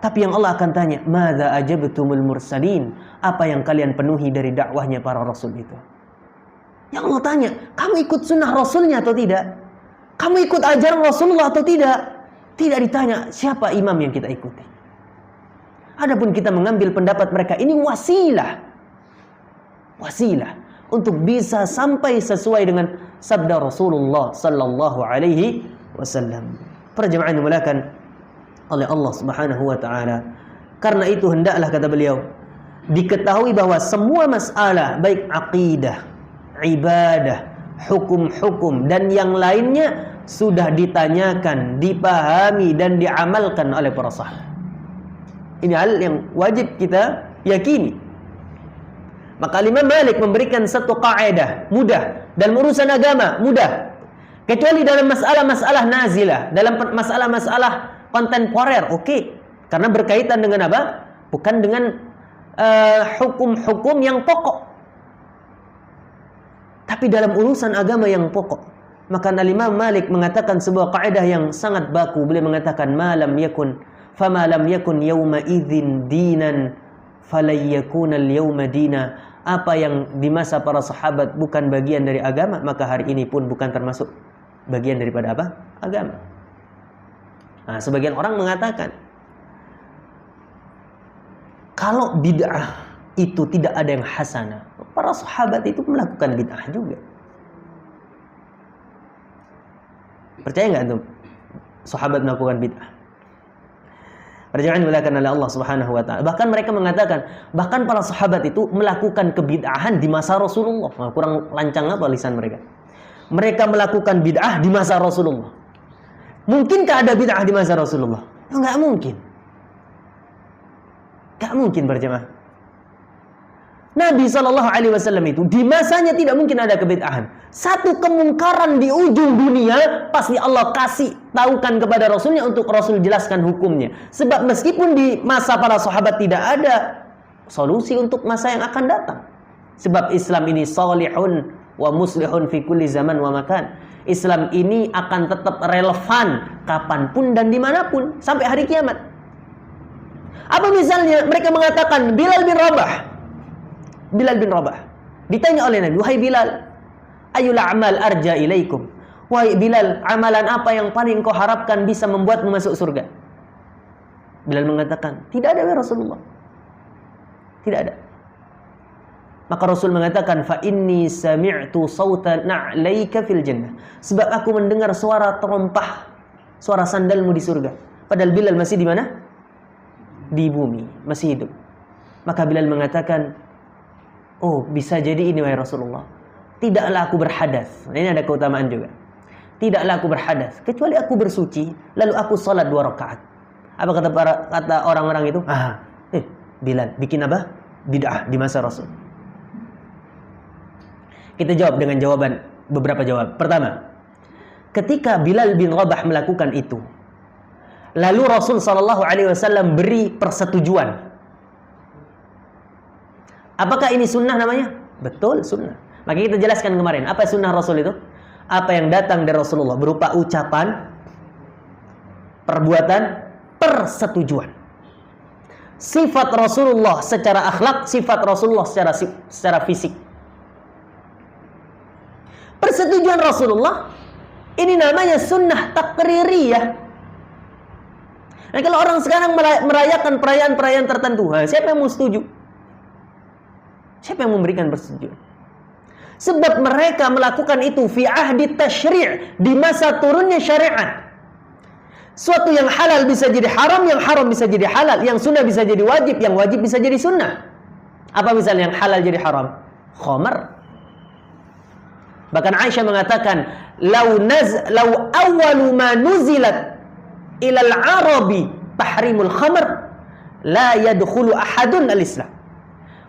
Tapi yang Allah akan tanya, madza ajabtumul mursalin, apa yang kalian penuhi dari dakwahnya para rasul itu. Yang Allah tanya, kamu ikut sunnah Rasulnya atau tidak? Kamu ikut ajaran Rasulullah atau tidak? Tidak ditanya siapa imam yang kita ikuti. Adapun kita mengambil pendapat mereka, ini wasilah untuk bisa sampai sesuai dengan sabda Rasulullah sallallahu alaihi wasallam. Para jemaah yang dimuliakan oleh Allah Subhanahu wa taala, karena itu hendaklah, kata beliau, diketahui bahwa semua masalah baik akidah, ibadah, hukum-hukum dan yang lainnya sudah ditanyakan, dipahami dan diamalkan oleh para sahabat. Ini hal yang wajib kita yakini. Maka Imam Malik memberikan satu kaidah mudah dalam urusan agama, mudah. Kecuali dalam masalah-masalah nazilah, dalam masalah-masalah kontemporer, oke. Karena berkaitan dengan apa? Bukan dengan hukum-hukum yang pokok. Tapi dalam urusan agama yang pokok. Maka Imam Malik mengatakan sebuah kaidah yang sangat baku. Beliau mengatakan, fama lam yakun yawma idzin dinan falayyakuna al-yawma dina. Apa yang di masa para sahabat bukan bagian dari agama, maka hari ini pun bukan termasuk bagian daripada apa? Agama. Nah, sebagian orang mengatakan, kalau bid'ah itu tidak ada yang hasanah, para sahabat itu melakukan bid'ah juga. Percaya nggak tuh? Sahabat melakukan bid'ah. Perjanjian dimuliakan oleh Allah Subhanahu wa taala. Bahkan mereka mengatakan, bahkan para sahabat itu melakukan kebid'ahan di masa Rasulullah. Nah, kurang lancang apa lisan mereka? Mereka melakukan bid'ah di masa Rasulullah. Mungkinkah ada bid'ah di masa Rasulullah? Enggak mungkin. Enggak mungkin, berjamaah. Nabi SAW itu di masanya tidak mungkin ada kebid'ahan. Satu kemungkaran di ujung dunia pasti Allah kasih tahukan kepada Rasulnya untuk Rasul jelaskan hukumnya. Sebab meskipun di masa para sahabat tidak ada solusi untuk masa yang akan datang. Sebab Islam ini salihun wa muslihun fi kulli zaman wa makan. Islam ini akan tetap relevan kapanpun dan dimanapun sampai hari kiamat. Apa misalnya mereka mengatakan Bilal bin Rabah ditanya oleh Nabi, wahai Bilal, Ayul a'mal arja ilaikum. Wahai Bilal, amalan apa yang paling kau harapkan bisa membuatmu masuk surga? Bilal mengatakan, tidak ada ya Rasulullah. Tidak ada. Maka Rasul mengatakan, fa inni sami'tu sautan na'laika fil jannah. Sebab aku mendengar suara terompah, suara sandalmu di surga. Padahal Bilal masih di mana? Di bumi, masih hidup. Maka Bilal mengatakan, oh, bisa jadi ini wahai Rasulullah. Tidaklah aku berhadas. Ini ada keutamaan juga. Tidaklah aku berhadas kecuali aku bersuci, lalu aku salat 2 rakaat. Apa kata orang-orang itu? Bilal bikin apa? Bid'ah di masa Rasul. Kita jawab dengan jawaban, beberapa jawab. Pertama, ketika Bilal bin Rabah melakukan itu, lalu Rasul SAW beri persetujuan. Apakah ini sunnah namanya? Betul, sunnah. Maka kita jelaskan kemarin, apa sunnah Rasul itu? Apa yang datang dari Rasulullah berupa ucapan, perbuatan, persetujuan. Sifat Rasulullah secara akhlak, sifat Rasulullah secara fisik. Persetujuan Rasulullah ini namanya sunnah takririyah. Nah, kalau orang sekarang merayakan perayaan-perayaan tertentu, siapa yang mau setuju? Siapa yang memberikan persetujuan? Sebab mereka melakukan itu fi ahdi tasyri', di masa turunnya syariat. Suatu yang halal bisa jadi haram, yang haram bisa jadi halal, yang sunnah bisa jadi wajib, yang wajib bisa jadi sunnah. Apa misalnya yang halal jadi haram? Khamar. Bahkan Aisyah mengatakan, "Lau awwalu ma nuzilat ila al-arabi tahrimul khamr, la yadkhulu ahadun al-Islam."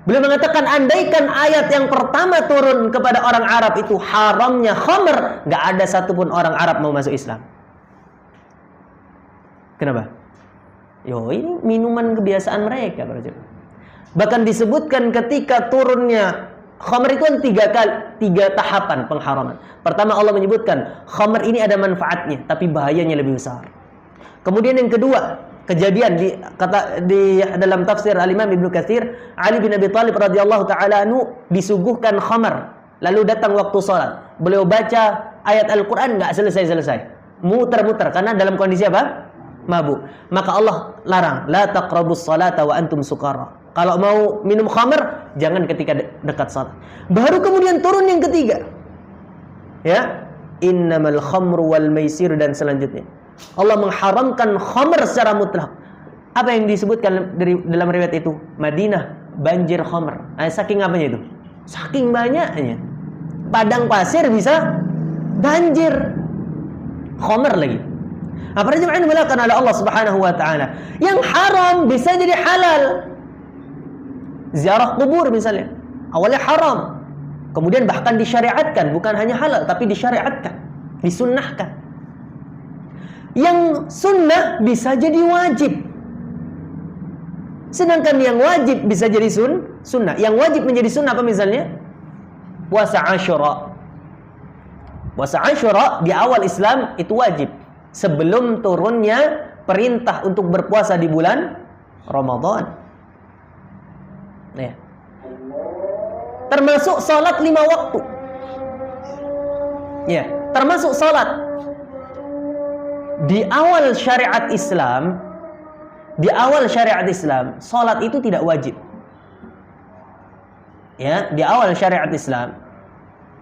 Beliau mengatakan, andaikan ayat yang pertama turun kepada orang Arab itu haramnya khamr, enggak ada satupun orang Arab mau masuk Islam. Kenapa? Ini minuman kebiasaan mereka. Bahkan disebutkan ketika turunnya khamr itu kan 3 tahapan pengharaman. Pertama Allah menyebutkan khamr ini ada manfaatnya, tapi bahayanya lebih besar. Kemudian yang kedua, kejadian di dalam tafsir Al-Imam Ibnu Katsir, Ali bin Abi Thalib radhiyallahu taala anhu disuguhkan khamr, lalu datang waktu salat. Beliau baca ayat Al-Qur'an enggak selesai-selesai. Muter-muter karena dalam kondisi apa? Mabuk. Maka Allah larang, la taqrabus salata wa antum sukara. Kalau mau minum khamr, jangan ketika dekat salat. Baru kemudian turun yang ketiga. Ya, innamal khamru wal maisir, dan selanjutnya. Allah mengharamkan khamr secara mutlak. Apa yang disebutkan dalam riwayat itu? Madinah banjir khamr. Saking apanya itu? Saking banyaknya. Padang pasir bisa banjir khamr lagi. Para jemaah yang dimuliakan oleh Allah Subhanahu wa taala, yang haram bisa jadi halal. Ziarah kubur misalnya, awalnya haram, kemudian bahkan disyariatkan, bukan hanya halal tapi disyariatkan, disunnahkan. Yang sunnah bisa jadi wajib. Sedangkan yang wajib bisa jadi sunnah. Yang wajib menjadi sunnah apa misalnya? Puasa Asyura. Puasa Asyura di awal Islam itu wajib, sebelum turunnya perintah untuk berpuasa di bulan Ramadan. Ya. Termasuk salat 5 waktu. Ya, termasuk salat. Di awal syariat Islam, salat itu tidak wajib. Ya, di awal syariat Islam,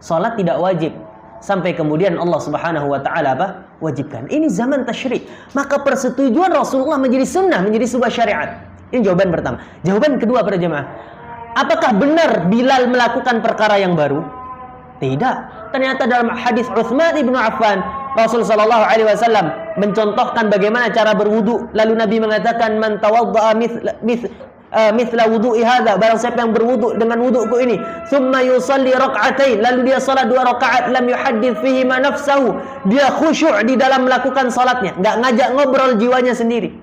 salat tidak wajib. Sampai kemudian Allah Subhanahu wa taala wajibkan. Ini zaman tasyri'. Maka persetujuan Rasulullah menjadi sunnah, menjadi sebuah syariat. Ini jawaban pertama. Jawaban kedua para jemaah, apakah benar Bilal melakukan perkara yang baru? Tidak. Ternyata dalam hadis Utsman bin Affan, Rasul sallallahu alaihi wasallam mencontohkan bagaimana cara berwudu. Lalu Nabi mengatakan, "Man tawadda'a mithla wudu'i hadza", barang siapa yang berwudu dengan wuduku ini, "tsumma yusalli rak'atain", lalu dia salat 2 rakaat, "lam yuhaddits fihi ma nafsahu", dia khusyuk di dalam melakukan salatnya, enggak ngajak ngobrol jiwanya sendiri,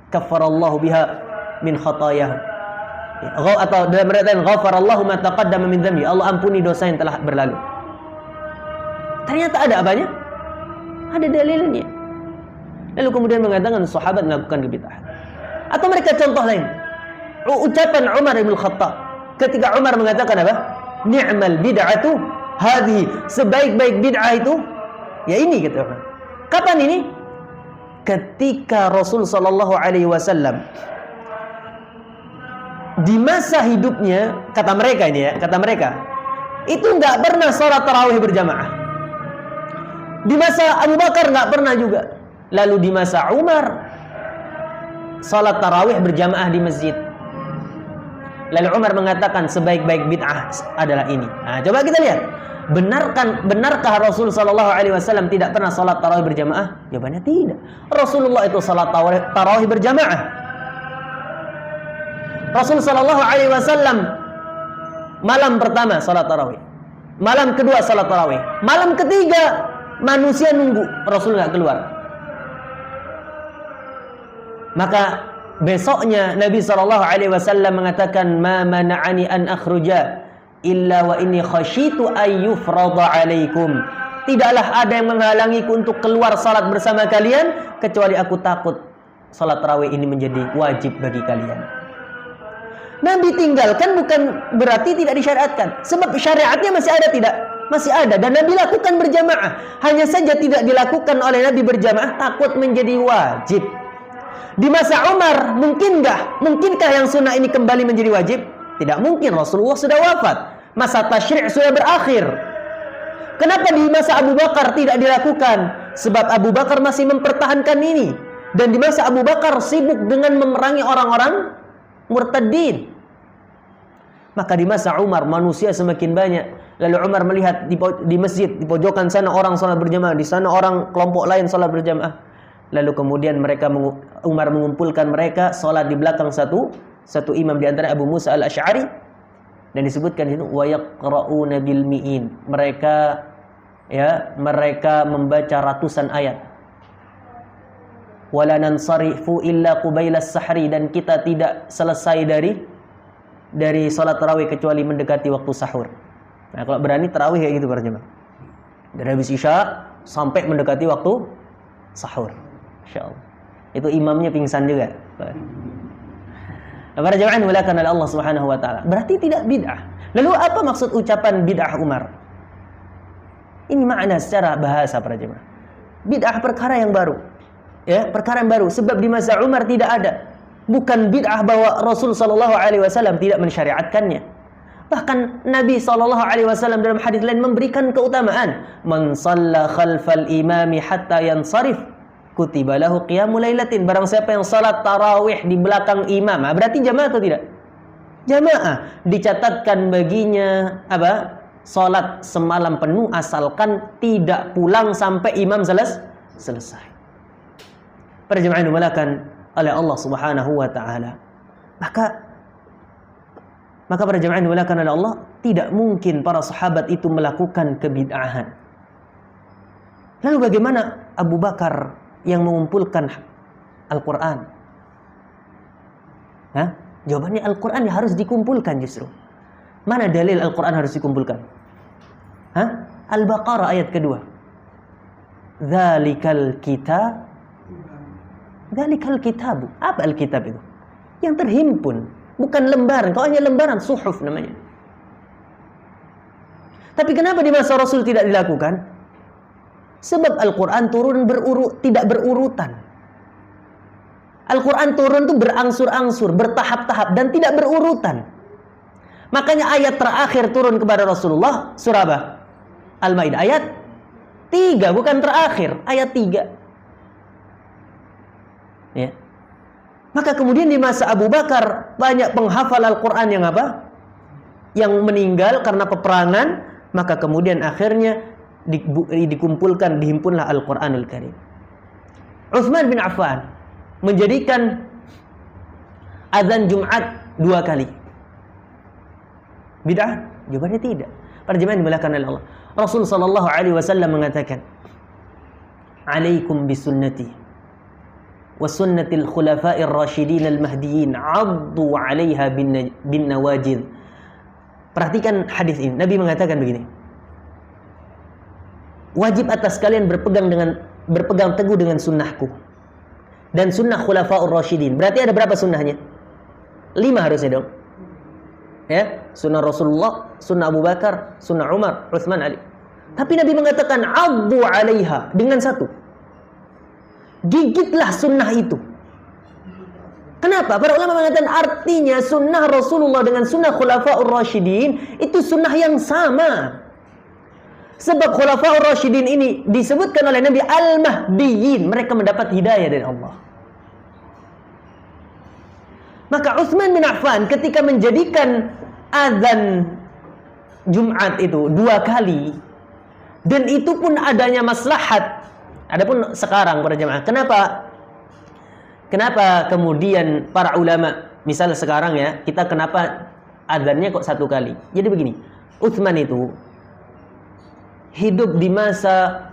"kaffarallahu biha min khatayahu", atau dalam riwayat ghafarallahu ma taqaddama min dhanbi, Allah ampuni dosa yang telah berlalu. Ternyata ada apanya? Ada dalilnya. Lalu kemudian mengatakan sahabat melakukan bid'ah. Atau mereka contoh lain, ucapan Umar bin Khattab ketika Umar mengatakan apa? Ni'mal bid'atu Hadhi, sebaik-baik bid'ah itu ya ini gitu. Kapan ini? Ketika Rasul sallallahu alaihi wasallam di masa hidupnya, kata mereka ini ya, kata mereka, itu nggak pernah sholat tarawih berjamaah. Di masa Abu Bakar nggak pernah juga. Lalu di masa Umar, sholat tarawih berjamaah di masjid. Lalu Umar mengatakan sebaik-baik bid'ah adalah ini. Nah, coba kita lihat. Benarkah Rasul sallallahu alaihi wasallam tidak pernah salat tarawih berjamaah? Jawabannya tidak. Rasulullah itu salat tarawih berjamaah. Rasul sallallahu alaihi wasallam malam pertama salat tarawih. Malam kedua salat tarawih. Malam ketiga manusia nunggu, Rasul enggak keluar. Maka besoknya Nabi sallallahu alaihi wasallam mengatakan, "Ma mana'ani an akhruja illa wa inni khasyitu ayyufrada alaikum." Tidaklah ada yang menghalangiku untuk keluar salat bersama kalian kecuali aku takut salat tarawih ini menjadi wajib bagi kalian. Nabi tinggalkan bukan berarti tidak disyariatkan, sebab syariatnya masih ada tidak? Masih ada, dan Nabi lakukan berjamaah. Hanya saja tidak dilakukan oleh Nabi berjamaah takut menjadi wajib. Di masa Umar mungkinkah yang sunnah ini kembali menjadi wajib? Tidak mungkin, Rasulullah sudah wafat. Masa tasyri' sudah berakhir. Kenapa di masa Abu Bakar tidak dilakukan? Sebab Abu Bakar masih mempertahankan ini. Dan di masa Abu Bakar sibuk dengan memerangi orang-orang murtadin. Maka di masa Umar manusia semakin banyak. Lalu Umar melihat di masjid, di pojokan sana orang salat berjamaah, di sana orang kelompok lain salat berjamaah. Lalu kemudian Umar mengumpulkan mereka salat di belakang satu imam, di antara Abu Musa al-Asy'ari. Dan disebutkan itu wa yaqra'una bil mi'in. Mereka membaca ratusan ayat. Wala nansarifu illa qubaila as-sahri, dan kita tidak selesai dari salat tarawih kecuali mendekati waktu sahur. Nah, kalau berani tarawih kayak gitu para jemaah. Dari habis Isya sampai mendekati waktu sahur. Insyaallah. Itu imamnya pingsan juga. Para jemaah dimuliakan oleh Allah Subhanahu wa taala. Berarti tidak bid'ah. Lalu apa maksud ucapan bid'ah Umar? Ini makna secara bahasa para jemaah. Bid'ah perkara yang baru. Ya, perkara yang baru, sebab di masa Umar tidak ada. Bukan bid'ah bahwa Rasul sallallahu alaihi wasallam tidak mensyariatkannya. Bahkan Nabi sallallahu alaihi wasallam dalam hadis lain memberikan keutamaan. Man shalla khalfal imami hatta yansarif kutiba lahu qiyamul lailatin. Barang siapa yang salat tarawih di belakang imam, berarti jamaah atau tidak? Jamaah. Dicatatkan baginya apa? Salat semalam penuh asalkan tidak pulang sampai imam selesai. Para jemaah yang dimuliakan oleh Allah Subhanahu wa taala. Maka para jemaah yang dimuliakan oleh Allah, tidak mungkin para sahabat itu melakukan kebid'ahan. Lalu bagaimana Abu Bakar yang mengumpulkan Al-Quran? Jawabannya Al-Quran harus dikumpulkan justru. Mana dalil Al-Quran harus dikumpulkan? Al-Baqarah ayat kedua. Dzalikal kitabu. Apa Al-Kitab itu? Yang terhimpun, bukan lembaran. Kalau hanya lembaran, suhuf namanya. Tapi kenapa di masa Rasul tidak dilakukan? Sebab Al-Quran turun tidak berurutan. Al-Quran turun itu berangsur-angsur, bertahap-tahap, dan tidak berurutan. Makanya ayat terakhir turun kepada Rasulullah, surah apa? Al-Maidah, ayat 3, bukan terakhir, ayat 3. Ya. Maka kemudian di masa Abu Bakar, banyak penghafal Al-Quran yang apa? Yang meninggal karena peperangan, maka kemudian akhirnya dikumpulkan, dihimpunlah Al-Quranul Karim. Utsman bin Affan menjadikan azan Jumat 2 kali. Bid'ah? Jawabannya tidak. Para jemaah dimuliakan oleh Allah. Rasul sallallahu alaihi wasallam mengatakan, "Alaikum bisunnati wa sunnatil khulafa'ir rasyidin al-mahdiyyin 'addu 'alaiha bin nawajid." Perhatikan hadis ini. Nabi mengatakan begini. Wajib atas kalian berpegang teguh dengan sunnahku dan sunnah khulafa'ur rasyidin. Berarti ada berapa sunnahnya? 5 harusnya dong. Ya, sunnah Rasulullah, sunnah Abu Bakar, sunnah Umar, Utsman, Ali. Tapi Nabi mengatakan addu 'alaiha dengan satu. Gigitlah sunnah itu. Kenapa? Para ulama mengatakan artinya sunnah Rasulullah dengan sunnah Khulafaur Rasyidin itu sunnah yang sama. Sebab Khulafaur Rasyidin ini disebutkan oleh Nabi Al-Mahdiyyin, mereka mendapat hidayah dari Allah. Maka Utsman bin Affan ketika menjadikan azan Jumat itu 2 kali, dan itu pun adanya maslahat. Adapun sekarang para jemaah, Kenapa kemudian para ulama, misal sekarang ya, kita kenapa adzannya kok 1 kali? Jadi begini, Utsman itu hidup di masa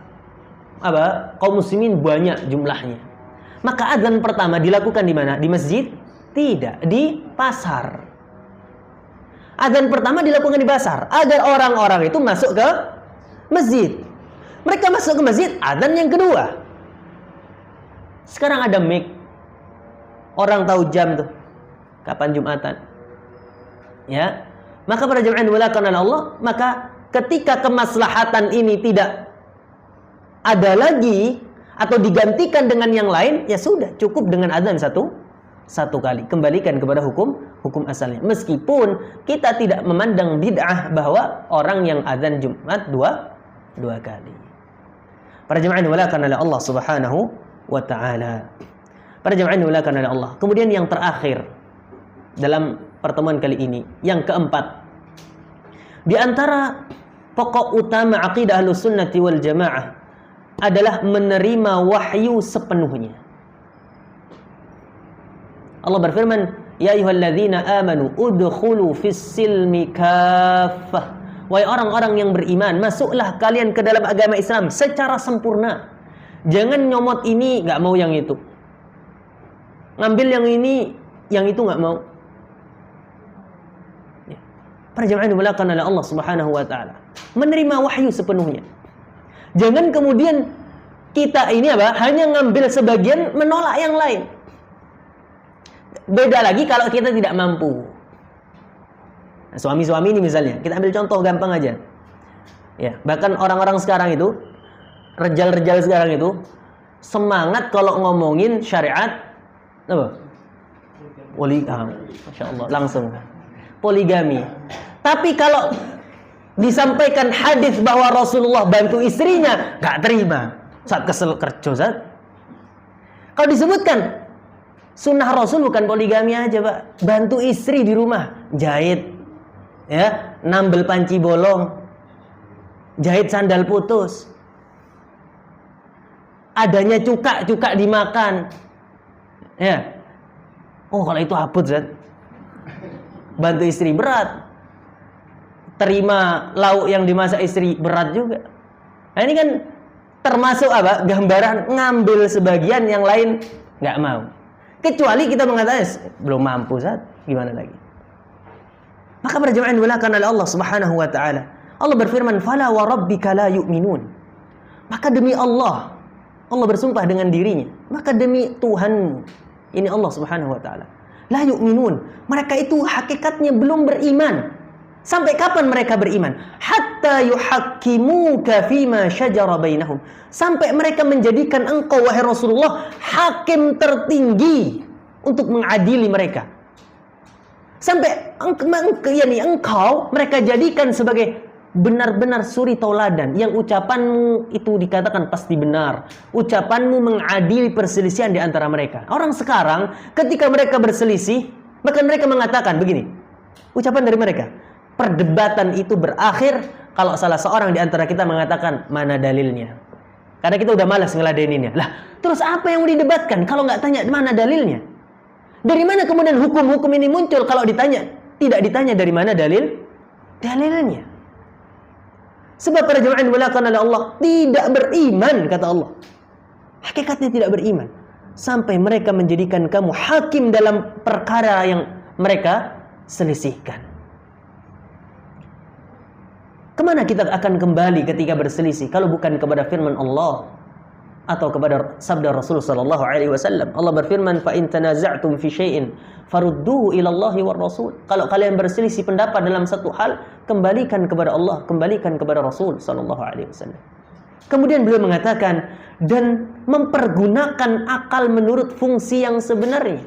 kaum muslimin banyak jumlahnya. Maka adzan pertama dilakukan di mana? Di masjid? Tidak, di pasar. Adzan pertama dilakukan di pasar agar orang-orang itu masuk ke masjid. Mereka masuk ke masjid, adzan yang kedua. Sekarang ada mic. Orang tahu jam tuh kapan Jumatan. Ya. Maka para jemaah dimulakan oleh Allah, maka ketika kemaslahatan ini tidak ada lagi atau digantikan dengan yang lain, ya sudah, cukup dengan adzan satu kali. Kembalikan kepada hukum asalnya. Meskipun kita tidak memandang bid'ah bahwa orang yang adzan Jumat dua kali. Para jemaah dimulakan oleh Allah Subhanahu wa taala. Para jemaah dimulakan oleh Allah. Kemudian yang terakhir dalam pertemuan kali ini, yang keempat, di antara pokok utama akidah Ahlussunnati wal Jamaah adalah menerima wahyu sepenuhnya. Allah berfirman, ya ayyuhalladzina amanu udkhulu fis-silmi kaffah. Wahai orang-orang yang beriman, masuklah kalian ke dalam agama Islam secara sempurna. Jangan nyomot ini, enggak mau yang itu. Ngambil yang ini, yang itu nggak mau. Ya. Para jemaah dimulakan oleh Allah Subhanahu wa taala. Menerima wahyu sepenuhnya. Jangan kemudian kita ini hanya ngambil sebagian, menolak yang lain. Beda lagi kalau kita tidak mampu. Nah, suami-suami ini misalnya, kita ambil contoh gampang aja. Ya, bahkan orang-orang sekarang itu, rejal-rejal sekarang itu semangat kalau ngomongin syariat apa? Masya Allah, langsung poligami. Tapi kalau disampaikan hadis bahwa Rasulullah bantu istrinya, gak terima. Saat kesel kerja, saat. Kalau disebutkan sunnah Rasul bukan poligami aja, Pak. Bantu istri di rumah, jahit, ya, nambel panci bolong, jahit sandal putus, adanya cuka dimakan. Ya. Oh, kalau itu haput, Zat. Bantu istri berat. Terima lauk yang dimasak istri berat juga. Nah, ini kan termasuk gambaran ngambil sebagian, yang lain nggak mau. Kecuali kita mengatakan belum mampu, Zat. Gimana lagi? Maka berjamaah dimulakan oleh Allah Subhanahu wa taala. Allah berfirman, "Fala wa rabbika la yu'minun." Maka demi Allah bersumpah dengan dirinya, maka demi Tuhanmu, ini Allah Subhanahu wa taala, la yu'minun, mereka itu hakikatnya belum beriman. Sampai kapan mereka beriman? Hatta yuhakkimuka fima syajara bainahum, sampai mereka menjadikan engkau wahai Rasulullah hakim tertinggi untuk mengadili mereka. Sampai engkau mereka jadikan sebagai benar-benar suri tauladan, yang ucapanmu itu dikatakan pasti benar, ucapanmu mengadili perselisihan di antara mereka. Orang sekarang ketika mereka berselisih, bahkan mereka mengatakan begini, ucapan dari mereka, perdebatan itu berakhir kalau salah seorang di antara kita mengatakan mana dalilnya. Karena kita udah malas ngeladeninnya. Lah, terus apa yang mau didebatkan kalau nggak tanya mana dalilnya? Dari mana kemudian hukum-hukum ini muncul kalau tidak ditanya dari mana dalilnya? Sebab para jemaah dimulakan oleh Allah tidak beriman, kata Allah. Hakikatnya tidak beriman. Sampai mereka menjadikan kamu hakim dalam perkara yang mereka selisihkan. Kemana kita akan kembali ketika berselisih kalau bukan kepada firman Allah? atau kepada sabda Rasul sallallahu alaihi wasallam. Allah berfirman, "Fa in tanaza'tum fi syai'in farudduhu ila Allahi war Rasul." Kalau kalian berselisih pendapat dalam satu hal, kembalikan kepada Allah, kembalikan kepada Rasul sallallahu alaihi wasallam. Kemudian beliau mengatakan, dan mempergunakan akal menurut fungsi yang sebenarnya,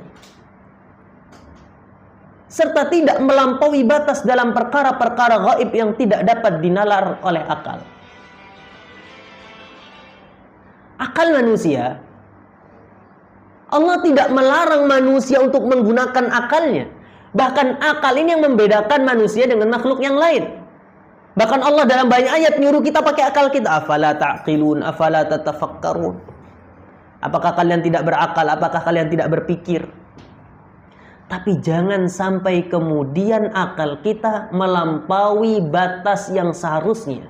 serta tidak melampaui batas dalam perkara-perkara gaib yang tidak dapat dinalar oleh akal. Akal manusia, Allah tidak melarang manusia untuk menggunakan akalnya. Bahkan akal ini yang membedakan manusia dengan makhluk yang lain. Bahkan Allah dalam banyak ayat nyuruh kita pakai akal kita. Afala ta'qilun, afala tatafakkarun. Apakah kalian tidak berakal? Apakah kalian tidak berpikir? Tapi jangan sampai kemudian akal kita melampaui batas yang seharusnya.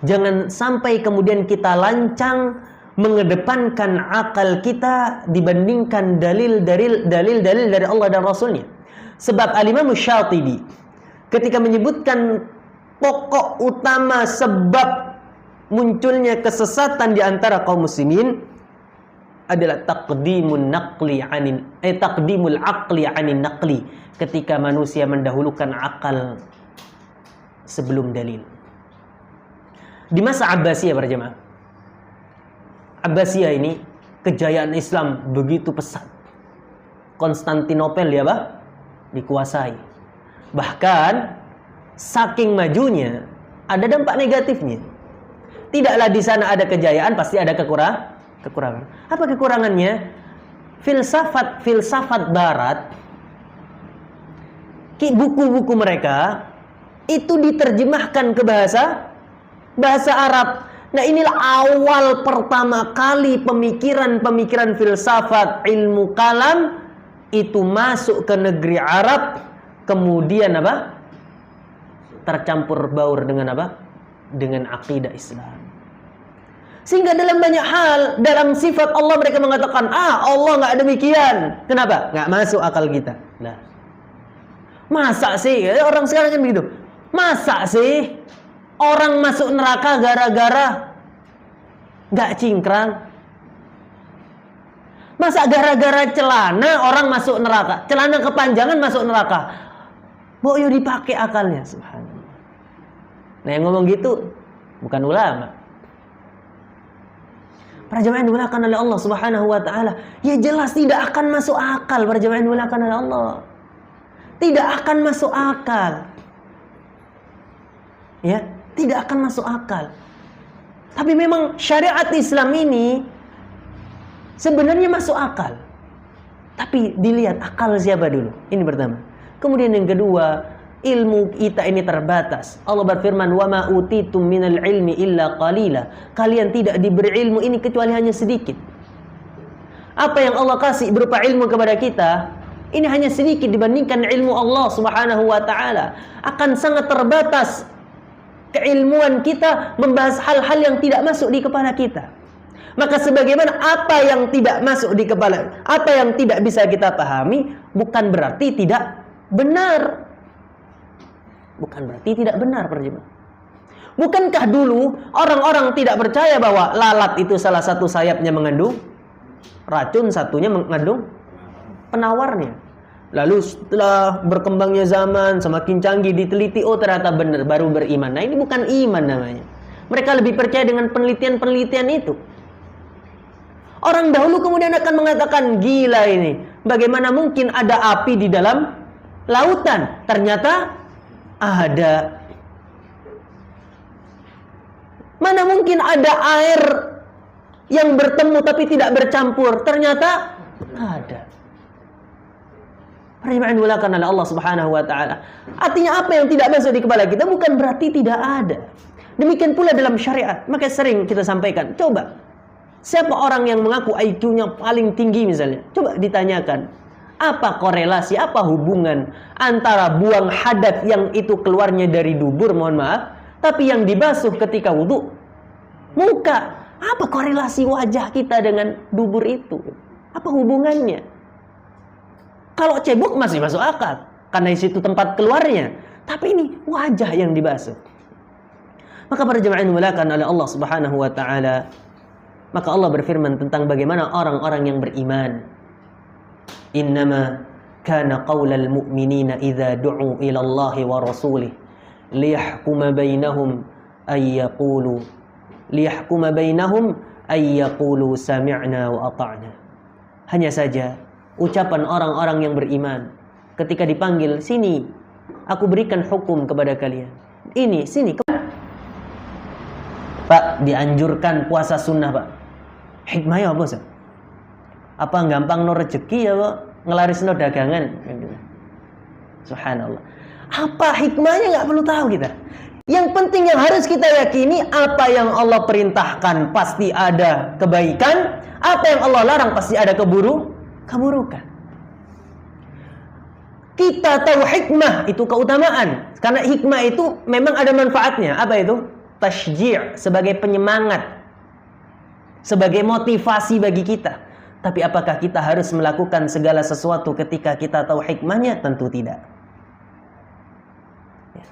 Jangan sampai kemudian kita lancang mengedepankan akal kita dibandingkan dalil-dalil dari Allah dan Rasulnya. Sebab Al-Imam Syatibi ketika menyebutkan pokok utama sebab munculnya kesesatan di antara kaum muslimin adalah taqdimul aqli 'anin naqli, ketika manusia mendahulukan akal sebelum dalil. Di masa Abbasiyah para jemaah, Abbasiyah ini kejayaan Islam begitu pesat. Konstantinopel dikuasai. Bahkan saking majunya ada dampak negatifnya. Tidaklah di sana ada kejayaan, pasti ada kekurangan. Apa kekurangannya? Filsafat barat, buku-buku mereka itu diterjemahkan ke bahasa Arab. Nah, inilah awal pertama kali pemikiran filsafat, ilmu kalam itu masuk ke negeri Arab, kemudian tercampur baur dengan dengan akidah Islam. Sehingga dalam banyak hal, dalam sifat Allah mereka mengatakan, Allah nggak demikian. Kenapa? Nggak masuk akal kita. Nah, masa sih? Orang sekarang kan begitu. Masa sih orang masuk neraka gara-gara nggak cingkrang? Masa gara-gara celana orang masuk neraka? Celana kepanjangan masuk neraka? Yuk dipakai akalnya, subhanallah. Nah, yang ngomong gitu bukan ulama. Para jemaah yang dimuliakan oleh Allah Subhanahu wa taala, ya jelas tidak akan masuk akal. Para jemaah yang dimuliakan oleh Allah, tidak akan masuk akal. Ya, tidak akan masuk akal. Tapi memang syariat Islam ini sebenarnya masuk akal. Tapi dilihat akal siapa dulu. Ini pertama. Kemudian yang kedua, ilmu kita ini terbatas. Allah berfirman, "Wa ma utitum minal ilmi illa qalila." Kalian tidak diberi ilmu ini kecuali hanya sedikit. Apa yang Allah kasih berupa ilmu kepada kita, ini hanya sedikit dibandingkan ilmu Allah Subhanahu wa taala. Akan sangat terbatas keilmuan kita membahas hal-hal yang tidak masuk di kepala kita. Maka sebagaimana apa yang tidak masuk di kepala, apa yang tidak bisa kita pahami, bukan berarti tidak benar. Bukan berarti tidak benar, para jemaah. Bukankah dulu orang-orang tidak percaya bahwa lalat itu salah satu sayapnya mengandung racun, satunya mengandung penawarnya. Lalu setelah berkembangnya zaman, semakin canggih, diteliti, ternyata benar, baru beriman. Nah, ini bukan iman namanya. Mereka lebih percaya dengan penelitian-penelitian itu. Orang dahulu kemudian akan mengatakan, gila ini, bagaimana mungkin ada api di dalam lautan? Ternyata ada. Mana mungkin ada air yang bertemu tapi tidak bercampur? Ternyata ada. Perjalanan dimuliakan oleh Allah Subhanahu wa taala. Artinya apa yang tidak masuk di kepala kita bukan berarti tidak ada. Demikian pula dalam syariat. Maka sering kita sampaikan, coba siapa orang yang mengaku IQ-nya paling tinggi misalnya, coba ditanyakan, apa korelasi, apa hubungan antara buang hadat yang itu keluarnya dari dubur, mohon maaf, tapi yang dibasuh ketika wudhu, muka. Apa korelasi wajah kita dengan dubur itu? Apa hubungannya? Kalau cebok masih masuk akal, karena di situ tempat keluarnya. Tapi ini wajah yang dibasuh. Maka para jemaah yang dimuliakan oleh Allah Subhanahu wa taala, Maka Allah berfirman tentang bagaimana orang-orang yang beriman. Innama kana qaulal mu'minina idza du'u ila Allahi wa rasulih liyahkuma bainahum ay yaqulu sami'na wa ata'na. Hanya saja ucapan orang-orang yang beriman ketika dipanggil, sini aku berikan hukum kepada kalian. Ini, sini. Pak, dianjurkan puasa sunnah, Pak. Hikmahnya apa, Ustaz? Apa gampang no rezeki ya, Pak? Ngelaris no dagangan. Subhanallah. Apa hikmahnya nggak perlu tahu kita. Yang penting yang harus kita yakini, apa yang Allah perintahkan pasti ada kebaikan, apa yang Allah larang pasti ada keburukan. Kita tahu hikmah itu keutamaan, karena hikmah itu memang ada manfaatnya. Apa itu? Tashji', sebagai penyemangat, sebagai motivasi bagi kita. Tapi apakah kita harus melakukan segala sesuatu ketika kita tahu hikmahnya? Tentu tidak.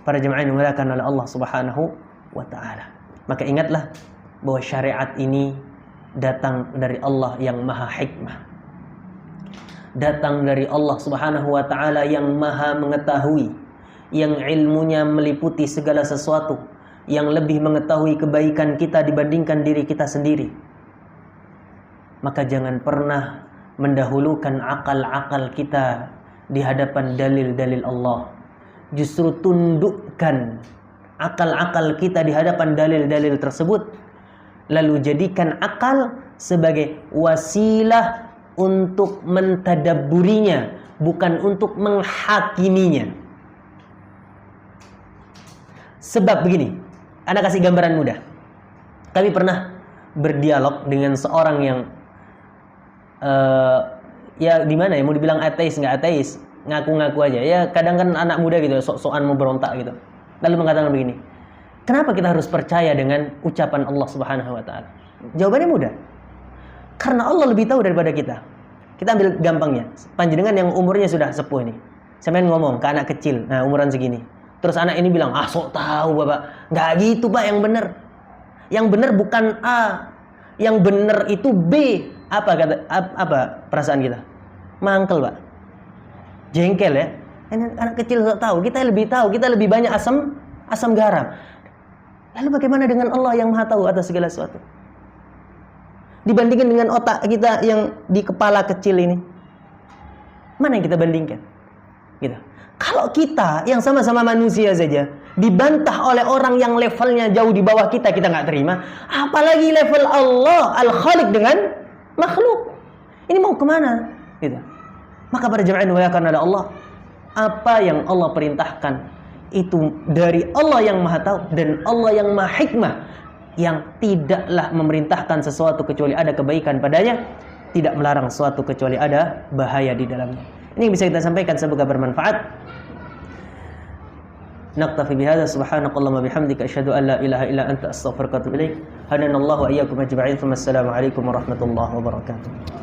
Para jemaah yang dimuliakan oleh Allah Subhanahu wa taala. Maka ingatlah bahwa syariat ini datang dari Allah yang Maha Hikmah. Datang dari Allah Subhanahu wa taala yang Maha mengetahui, yang ilmunya meliputi segala sesuatu, yang lebih mengetahui kebaikan kita dibandingkan diri kita sendiri. Maka jangan pernah mendahulukan akal-akal kita di hadapan dalil-dalil Allah. Justru tundukkan akal-akal kita di hadapan dalil-dalil tersebut, lalu jadikan akal sebagai wasilah untuk mentadabburinya, bukan untuk menghakiminya. Sebab begini, Anda kasih gambaran mudah. Kami pernah berdialog dengan seorang yang ya di mana ya, mau dibilang ateis nggak ateis, ngaku-ngaku aja. Ya kadang kan anak muda gitu, sok-sokan mau berontak gitu. Lalu mengatakan begini, kenapa kita harus percaya dengan ucapan Allah Subhanahu wa taala? Jawabannya mudah. Karena Allah lebih tahu daripada kita. Kita ambil gampangnya. Panjenengan yang umurnya sudah sepuh ini, sampean ngomong ke anak kecil, nah umuran segini. Terus anak ini bilang, "Ah, sok tahu, Bapak." Nggak gitu, Pak, yang benar. Yang benar bukan A. Yang benar itu B. Apa perasaan kita? Mangkel, Pak. Jengkel ya. Anak kecil sok tahu, kita lebih banyak asam garam. Lalu bagaimana dengan Allah yang Maha tahu atas segala sesuatu? Dibandingkan dengan otak kita yang di kepala kecil ini, mana yang kita bandingkan? Gitu. Kalau kita yang sama-sama manusia saja dibantah oleh orang yang levelnya jauh di bawah kita nggak terima, apalagi level Allah Al-Khaliq dengan makhluk. Ini mau kemana? Gitu. Maka para jemaah yang dimuliakan oleh Allah, apa yang Allah perintahkan itu dari Allah yang Maha tahu dan Allah yang Maha Hikmah, yang tidaklah memerintahkan sesuatu kecuali ada kebaikan padanya, tidak melarang sesuatu kecuali ada bahaya di dalamnya. Ini yang bisa kita sampaikan, semoga bermanfaat. Naktafi bihadza, subhanakallahumma bihamdika asyhadu an la ilaha illa anta astaghfiruka wa atubu ilaik. Hadanallahu wa iyyakum ajma'in. Assalamu alaikum warahmatullahi wabarakatuh.